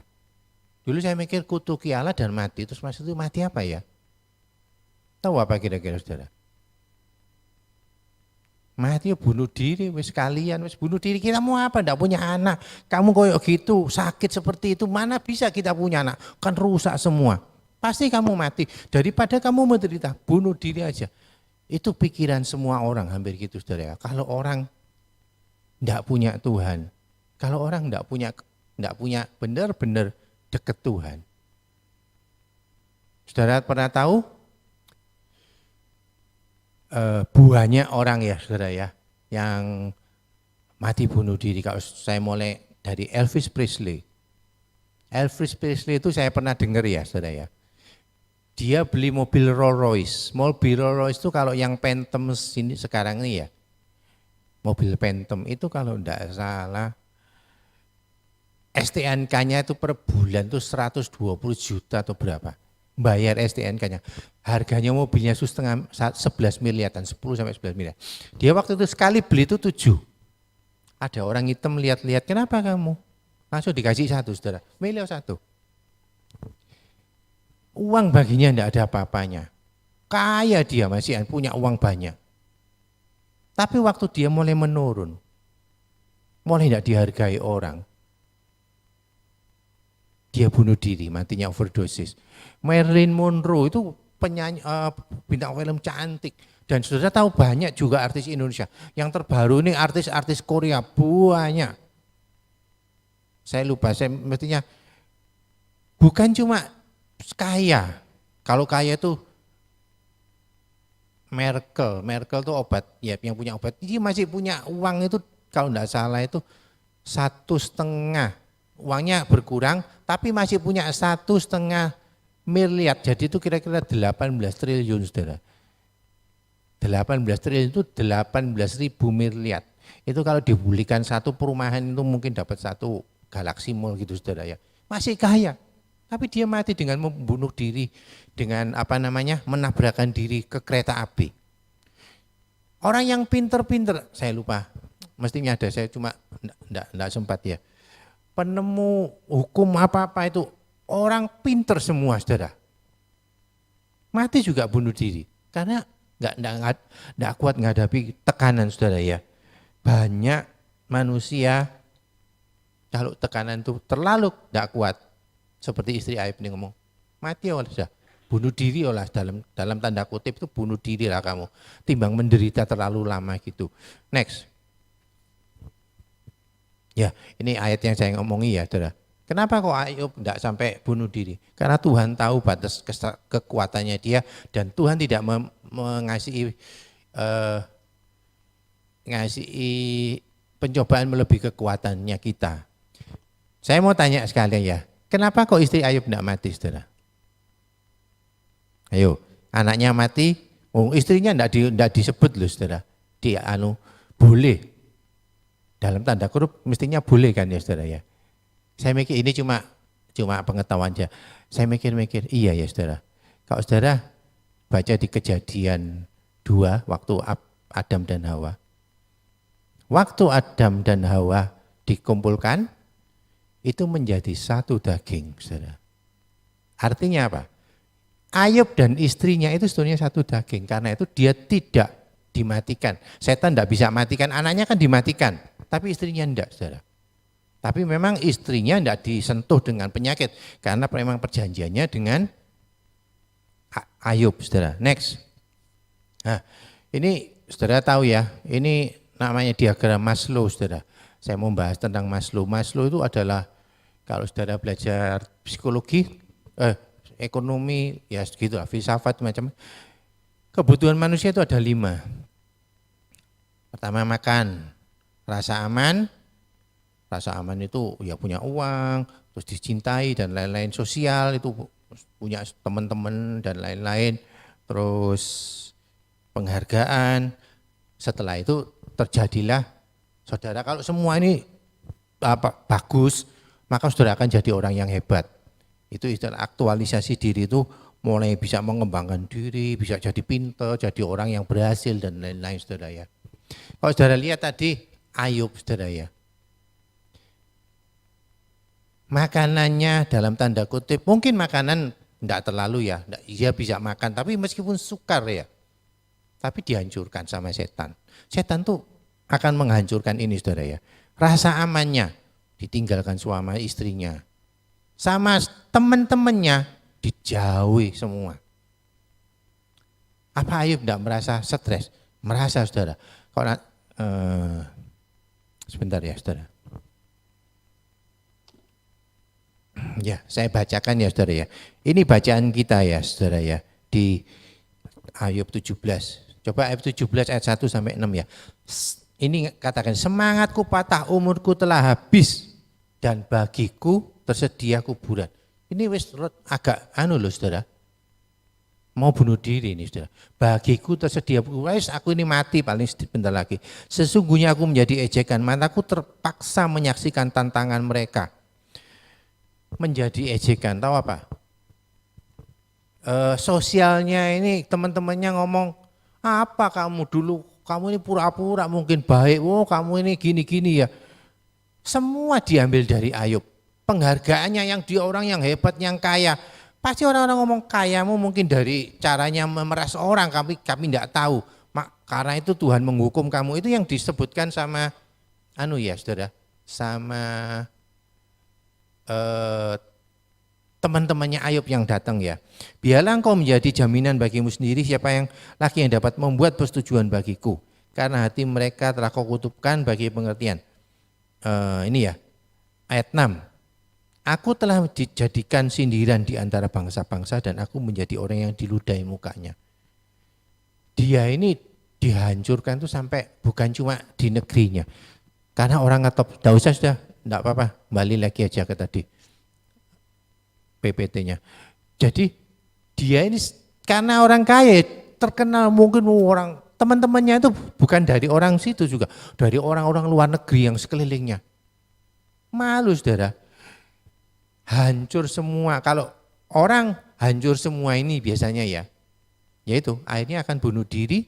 Dulu saya mikir kutuki Allah dan mati, terus maksud itu mati apa ya? Tahu apa kira-kira saudara? Mati ya bunuh diri, wis kalian wis bunuh diri. Kita mau apa? Ndak punya anak. Kamu koyok gitu, sakit seperti itu, mana bisa kita punya anak? Kan rusak semua. Pasti kamu mati. Daripada kamu menderita, bunuh diri aja. Itu pikiran semua orang hampir gitu, saudara. Kalau orang ndak punya Tuhan, kalau orang ndak punya benar-benar dekat Tuhan. Saudara pernah tahu? Banyak orang ya saudara ya yang mati bunuh diri. Kalau saya mulai dari Elvis Presley. Elvis Presley itu saya pernah dengar ya saudara ya. Dia beli mobil Rolls Royce. Mobil Rolls Royce itu kalau yang Phantom ini sekarang ini ya. Mobil Phantom itu kalau enggak salah STNK-nya itu per bulan itu 120 juta atau berapa. Bayar STNK-nya. Harganya mobilnya 11 miliaran, 10 sampai 11 miliar. Dia waktu itu sekali beli itu 7. Ada orang hitam lihat-lihat, kenapa kamu? Langsung dikasih 1, saudara. Milih 1. Uang baginya enggak ada apa-apanya. Kaya dia masih punya uang banyak. Tapi waktu dia mulai menurun, mulai enggak dihargai orang, dia bunuh diri, matinya overdosis. Marilyn Monroe itu penyanyi bintang film cantik, dan saudara tahu banyak juga artis Indonesia. Yang terbaru ini artis-artis Korea banyak. Saya lupa, saya mestinya bukan cuma kaya. Kalau kaya itu Merkel itu obat, ya yang punya obat. Dia masih punya uang itu kalau enggak salah itu 1,5. Uangnya berkurang, tapi masih punya 1,5 miliar. Jadi itu kira-kira 18 triliun, saudara. 18 triliun itu 18.000 miliar. Itu kalau dibelikan satu perumahan itu mungkin dapat satu galaksi mall gitu, saudara ya. Masih kaya. Tapi dia mati dengan membunuh diri, dengan menabrakkan diri ke kereta api. Orang yang pinter-pinter, saya lupa, mestinya ada, saya cuma enggak sempat ya. Penemu hukum apa-apa itu orang pinter semua, saudara. Mati juga bunuh diri karena enggak kuat menghadapi tekanan, saudara ya. Banyak manusia kalau tekanan itu terlalu enggak kuat, seperti istri Ayub ini ngomong, mati oleh sudah, bunuh diri olah, dalam tanda kutip itu bunuh diri lah kamu, timbang menderita terlalu lama gitu. Next. Ya, ini ayat yang saya ngomongi ya, saudara. Kenapa kok Ayub tidak sampai bunuh diri? Karena Tuhan tahu batas kekuatannya dia, dan Tuhan tidak mengasihi pencobaan melebihi kekuatannya kita. Saya mau tanya sekalian ya, kenapa kok istri Ayub tidak mati, saudara? Ayo, anaknya mati, istrinya tidak disebut loh, saudara. Dia boleh. Dalam tanda kurung mestinya boleh kan ya, saudara ya. Saya mikir ini cuma pengetahuan aja. Saya mikir iya ya, saudara. Kalau saudara baca di Kejadian 2 waktu Adam dan Hawa. Waktu Adam dan Hawa dikumpulkan itu menjadi satu daging, saudara. Artinya apa? Ayub dan istrinya itu sebetulnya satu daging, karena itu dia tidak dimatikan. Setan tidak bisa matikan, anaknya kan dimatikan, tapi istrinya tidak, saudara. Tapi memang istrinya tidak disentuh dengan penyakit, karena memang perjanjiannya dengan Ayub, saudara. Next. Nah, ini saudara tahu ya, ini namanya diagram Maslow, saudara. Saya mau bahas tentang Maslow. Maslow itu adalah, kalau saudara belajar psikologi, ekonomi, ya gitu, filsafat macam. Kebutuhan manusia itu ada 5. Pertama makan, rasa aman. Rasa aman itu ya punya uang, terus dicintai dan lain-lain, sosial itu punya teman-teman dan lain-lain, terus penghargaan. Setelah itu terjadilah, saudara, kalau semua ini bagus, maka saudara akan jadi orang yang hebat. Itu istilah aktualisasi diri, itu mulai bisa mengembangkan diri, bisa jadi pintar, jadi orang yang berhasil dan lain-lain, saudara ya. Kalau saudara lihat tadi Ayub, saudara ya, makanannya dalam tanda kutip, mungkin makanan tidak terlalu ya, dia bisa makan, tapi meskipun sukar ya, tapi dihancurkan sama setan. Setan tuh akan menghancurkan ini, saudara ya. Rasa amannya ditinggalkan suami istrinya, sama teman-temannya dijauhi semua. Apa Ayub tidak merasa stres? Merasa, saudara. Kalau sebentar ya, saudara. Ya, saya bacakan ya, saudara ya. Ini bacaan kita ya, saudara ya, di Ayub 17. Coba Ayub 17 ayat 1 sampai 6 ya. Ini katakan, semangatku patah, umurku telah habis, dan bagiku tersedia kuburan. Ini wis agak loh, saudara. Mau bunuh diri ini, saudara. Bagiku tersedia kuburan, aku ini mati paling sebentar lagi. Sesungguhnya aku menjadi ejekan, mataku terpaksa menyaksikan tantangan mereka. Menjadi ejekan, tahu apa? Sosialnya ini teman-temannya ngomong, apa kamu dulu, kamu ini pura-pura mungkin baik, kamu ini gini-gini ya. Semua diambil dari Ayub. Penghargaannya yang dia orang yang hebat, yang kaya. Pasti orang-orang ngomong kayamu mungkin dari caranya memeras orang, kami tidak tahu. Karena itu Tuhan menghukum kamu, itu yang disebutkan sama saudara, sama teman-temannya Ayub yang datang ya. Biarlah engkau menjadi jaminan bagimu sendiri, siapa yang lagi yang dapat membuat persetujuan bagiku, karena hati mereka telah kau kutubkan bagi pengertian. Ini ya, ayat 6. Aku telah dijadikan sindiran di antara bangsa-bangsa, dan aku menjadi orang yang diludahi mukanya. Dia ini dihancurkan tuh sampai bukan cuma di negerinya. Karena orang ngetop, tidak usah, sudah, tidak apa-apa, balik lagi aja ke tadi PPT-nya. Jadi dia ini karena orang kaya, terkenal, mungkin orang teman-temannya itu bukan dari orang situ juga, dari orang-orang luar negeri yang sekelilingnya. Malu, saudara. Hancur semua. Kalau orang hancur semua ini biasanya ya, yaitu akhirnya akan bunuh diri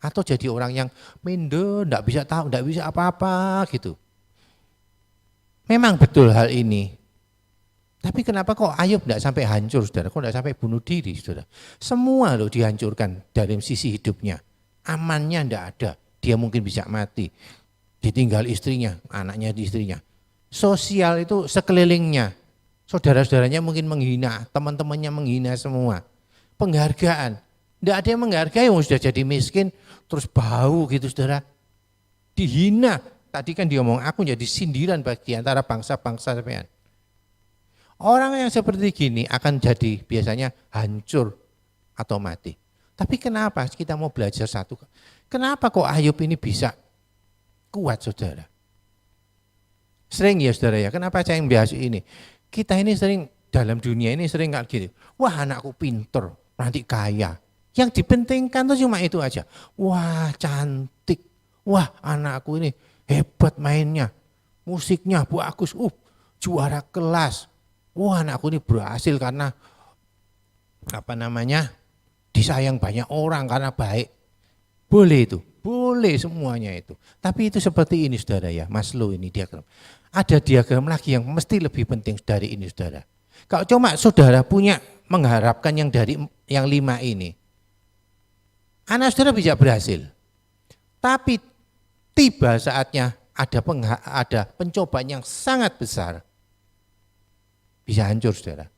atau jadi orang yang minder, tidak bisa tahu, tidak bisa apa-apa gitu. Memang betul hal ini. Tapi kenapa kok Ayub tidak sampai hancur, saudara? Kok tidak sampai bunuh diri, saudara? Semua loh dihancurkan dari sisi hidupnya. Amannya tidak ada. Dia mungkin bisa mati. Ditinggal istrinya, anaknya di istrinya. Sosial itu sekelilingnya. Saudara-saudaranya mungkin menghina, teman-temannya menghina semua. Penghargaan. Tidak ada yang menghargai, sudah jadi miskin, terus bau gitu, saudara. Dihina. Tadi kan dia ngomong, aku jadi sindiran bagi antara bangsa-bangsa sampean. Orang yang seperti gini akan jadi biasanya hancur atau mati. Tapi kenapa kita mau belajar satu? Kenapa kok Ayub ini bisa kuat, saudara? Sering ya, saudara ya, kenapa saya yang bahas ini? Kita ini sering dalam dunia ini sering kayak gini. Wah, anakku pinter, nanti kaya. Yang dipentingkan tuh cuma itu aja. Wah, cantik. Wah, anakku ini hebat mainnya. Musiknya bagus. Juara kelas. Wah, anakku ini berhasil karena disayang banyak orang karena baik. Boleh itu, boleh semuanya itu. Tapi itu seperti ini, saudara ya, Maslow ini diagram. Ada diagram lagi yang mesti lebih penting dari ini, saudara. Kalau cuma saudara punya mengharapkan yang dari yang 5 ini, anak saudara bisa berhasil. Tapi tiba saatnya ada pencobaan yang sangat besar, bisa hancur saudara.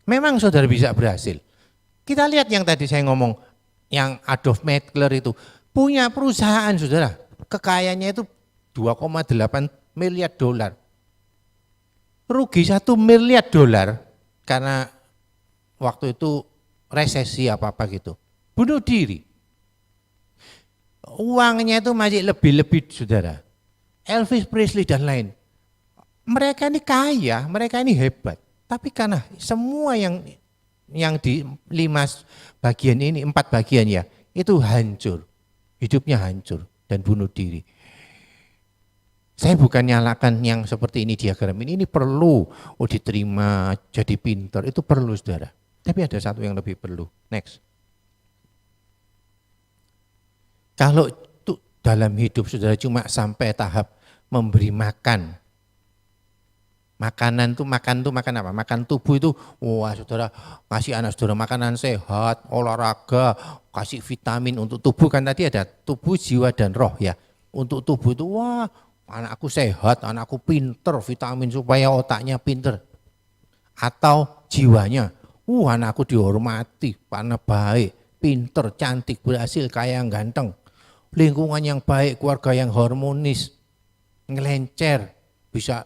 Memang saudara bisa berhasil. Kita lihat yang tadi saya ngomong, yang Adolf Hitler itu punya perusahaan saudara, kekayaannya itu 2,8 miliar dolar. Rugi 1 miliar dolar karena waktu itu resesi apa-apa gitu. Bunuh diri. Uangnya itu masih lebih-lebih saudara. Elvis Presley dan lain. Mereka ini kaya, mereka ini hebat. Tapi karena semua yang di 5 bagian ini, 4 bagian ya, itu hancur. Hidupnya hancur dan bunuh diri. Saya bukan nyalakan yang seperti ini diagram ini perlu diterima jadi pintar, itu perlu saudara. Tapi ada satu yang lebih perlu. Next. Kalau dalam hidup saudara cuma sampai tahap memberi makan. Makanan makan apa? Makan tubuh itu, wah saudara kasih anak saudara makanan sehat, olahraga, kasih vitamin untuk tubuh, kan tadi ada tubuh, jiwa dan roh ya. Untuk tubuh itu wah anakku sehat, anakku pinter, vitamin supaya otaknya pinter. Atau jiwanya, anakku dihormati, karena baik, pinter, cantik, berhasil, kaya, ganteng. Lingkungan yang baik, keluarga yang harmonis, ngelencer, bisa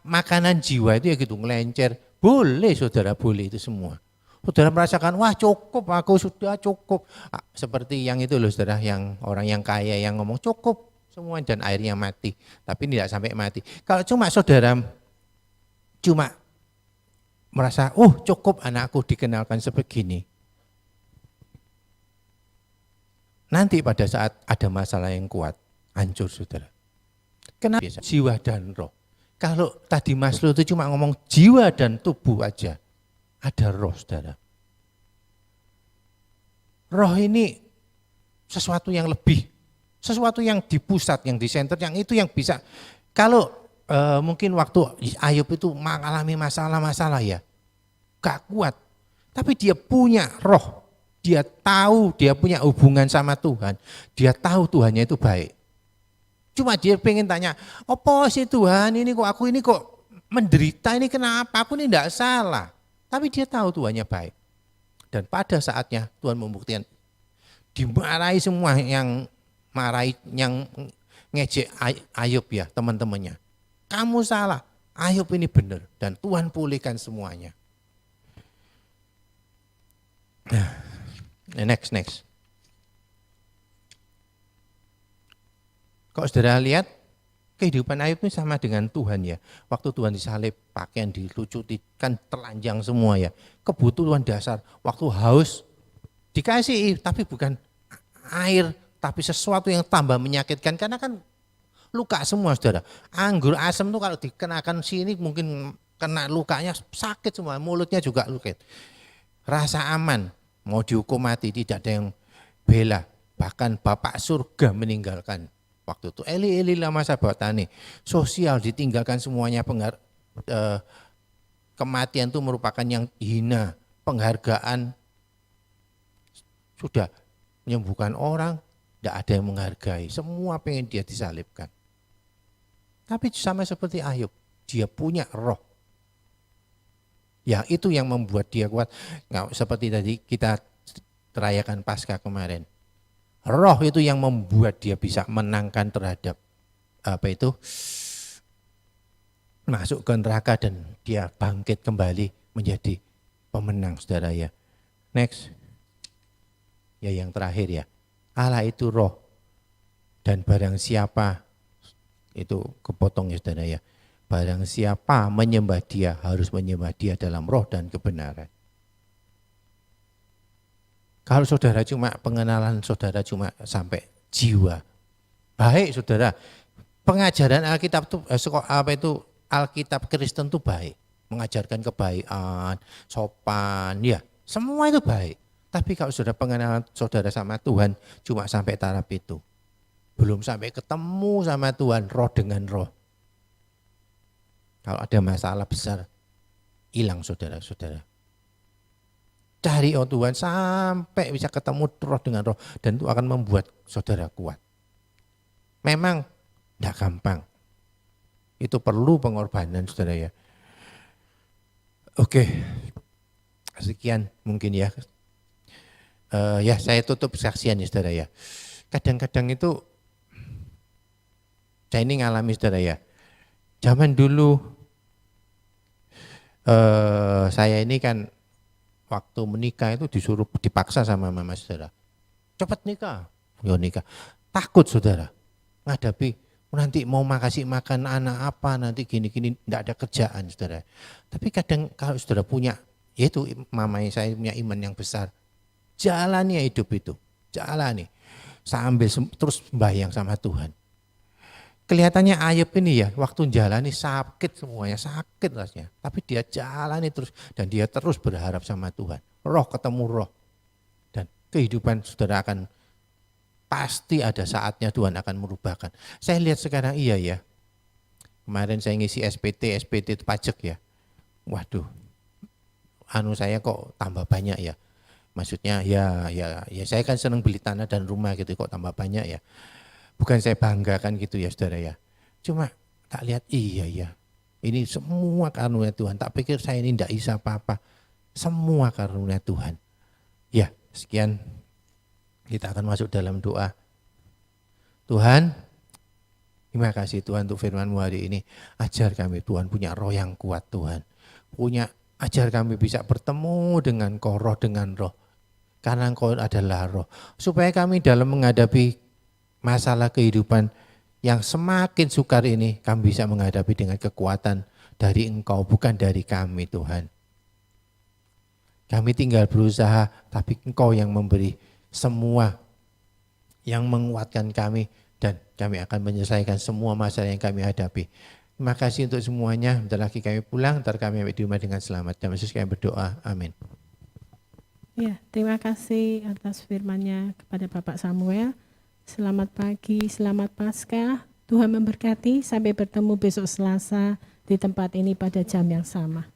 makanan jiwa itu ya gitu, ngelencer. Boleh saudara, boleh itu semua. Saudara merasakan, wah cukup, aku sudah cukup. Seperti yang itu loh saudara, yang orang yang kaya yang ngomong cukup semua dan airnya mati. Tapi tidak sampai mati. Kalau cuma saudara cuma merasa, cukup anakku dikenalkan sebegini. Nanti pada saat ada masalah yang kuat, hancur saudara. Kenapa? Jiwa dan roh. Kalau tadi Maslow itu cuma ngomong jiwa dan tubuh aja, ada roh saudara. Roh ini sesuatu yang lebih, sesuatu yang di pusat, yang di center, yang itu yang bisa. Kalau mungkin waktu Ayub itu mengalami masalah-masalah ya, gak kuat. Tapi dia punya roh, dia tahu dia punya hubungan sama Tuhan, dia tahu Tuhannya itu baik. Cuma dia pengen tanya, apa sih Tuhan ini kok aku ini kok menderita ini kenapa? Aku ini tidak salah. Tapi dia tahu Tuhannya baik. Dan pada saatnya Tuhan membuktikan, dimarahi semua yang marahi, yang ngejek Ayub ya teman-temannya. Kamu salah, Ayub ini benar. Dan Tuhan pulihkan semuanya. Next. Kalau saudara lihat, kehidupan Ayub ini sama dengan Tuhan ya. Waktu Tuhan disalib, pakaian dilucuti, kan telanjang semua ya. Kebutuhan dasar, waktu haus, dikasih, tapi bukan air, tapi sesuatu yang tambah menyakitkan. Karena kan luka semua saudara. Anggur asam tuh kalau dikenakan sini mungkin kena lukanya sakit semua, mulutnya juga luka. Rasa aman, mau dihukum mati, tidak ada yang bela. Bahkan Bapak surga meninggalkan. Waktu itu Eli lama sabatani, sosial ditinggalkan semuanya, kematian itu merupakan yang hina, penghargaan sudah menyembuhkan orang, tidak ada yang menghargai, semua pengen dia disalibkan. Tapi sama seperti Ayub, dia punya roh. Ya itu yang membuat dia kuat. Nah, seperti tadi kita terayakan Paskah kemarin. Roh itu yang membuat dia bisa menangkan terhadap masuk ke neraka dan dia bangkit kembali menjadi pemenang saudara ya. Next. Ya yang terakhir ya. Allah itu roh. Dan barang siapa, itu kepotong ya saudara ya. Barang siapa menyembah dia harus menyembah dia dalam roh dan kebenaran. Kalau saudara cuma pengenalan saudara cuma sampai jiwa. Baik saudara, pengajaran Alkitab itu Alkitab Kristen itu baik. Mengajarkan kebaikan, sopan, ya semua itu baik. Tapi kalau saudara pengenalan saudara sama Tuhan cuma sampai taraf itu. Belum sampai ketemu sama Tuhan roh dengan roh. Kalau ada masalah besar, hilang saudara-saudara. Cari Tuhan sampai bisa ketemu roh dengan roh. Dan itu akan membuat saudara kuat. Memang tidak gampang. Itu perlu pengorbanan saudara ya. Oke, sekian mungkin ya. Ya saya tutup saksian ya saudara ya. Kadang-kadang itu, saya ini ngalami saudara ya. Zaman dulu, saya ini kan waktu menikah itu dipaksa sama mama saudara. Cepat nikah, yo nikah. Takut saudara, menghadapi nanti mau kasih makan anak apa, nanti gini-gini, tidak ada kerjaan saudara. Tapi kadang kalau saudara punya, yaitu mamanya saya punya iman yang besar, jalani hidup itu, jalani. Sambil terus sembahyang sama Tuhan. Kelihatannya Ayub ini ya, waktu jalani sakit semuanya, sakit rasanya. Tapi dia jalani terus dan dia terus berharap sama Tuhan. Roh ketemu roh. Dan kehidupan saudara akan pasti ada saatnya Tuhan akan merubahkan. Saya lihat sekarang iya ya. Kemarin saya ngisi SPT itu pajak ya. Waduh, saya kok tambah banyak ya. Maksudnya ya saya kan senang beli tanah dan rumah gitu, kok tambah banyak ya. Bukan saya banggakan gitu ya saudara ya. Cuma tak lihat iya ya. Ini semua karunia Tuhan. Tak pikir saya ini tidak bisa apa-apa. Semua karunia Tuhan. Ya sekian. Kita akan masuk dalam doa. Tuhan, terima kasih Tuhan untuk firman-Mu hari ini. Ajar kami Tuhan punya roh yang kuat Tuhan. Ajar kami bisa bertemu dengan Kau roh dengan roh. Karena Engkau adalah roh. Supaya kami dalam menghadapi masalah kehidupan yang semakin sukar ini, kami bisa menghadapi dengan kekuatan dari Engkau, bukan dari kami Tuhan. Kami tinggal berusaha, tapi Engkau yang memberi semua, yang menguatkan kami, dan kami akan menyelesaikan semua masalah yang kami hadapi. Terima kasih untuk semuanya. Bentar lagi kami pulang, ntar kami di rumah dengan selamat. Dalam Yesus kami berdoa, amin. Ya, terima kasih atas firman-Nya kepada Bapak Samuel. Selamat pagi, selamat Paskah. Tuhan memberkati, sampai bertemu besok Selasa di tempat ini pada jam yang sama.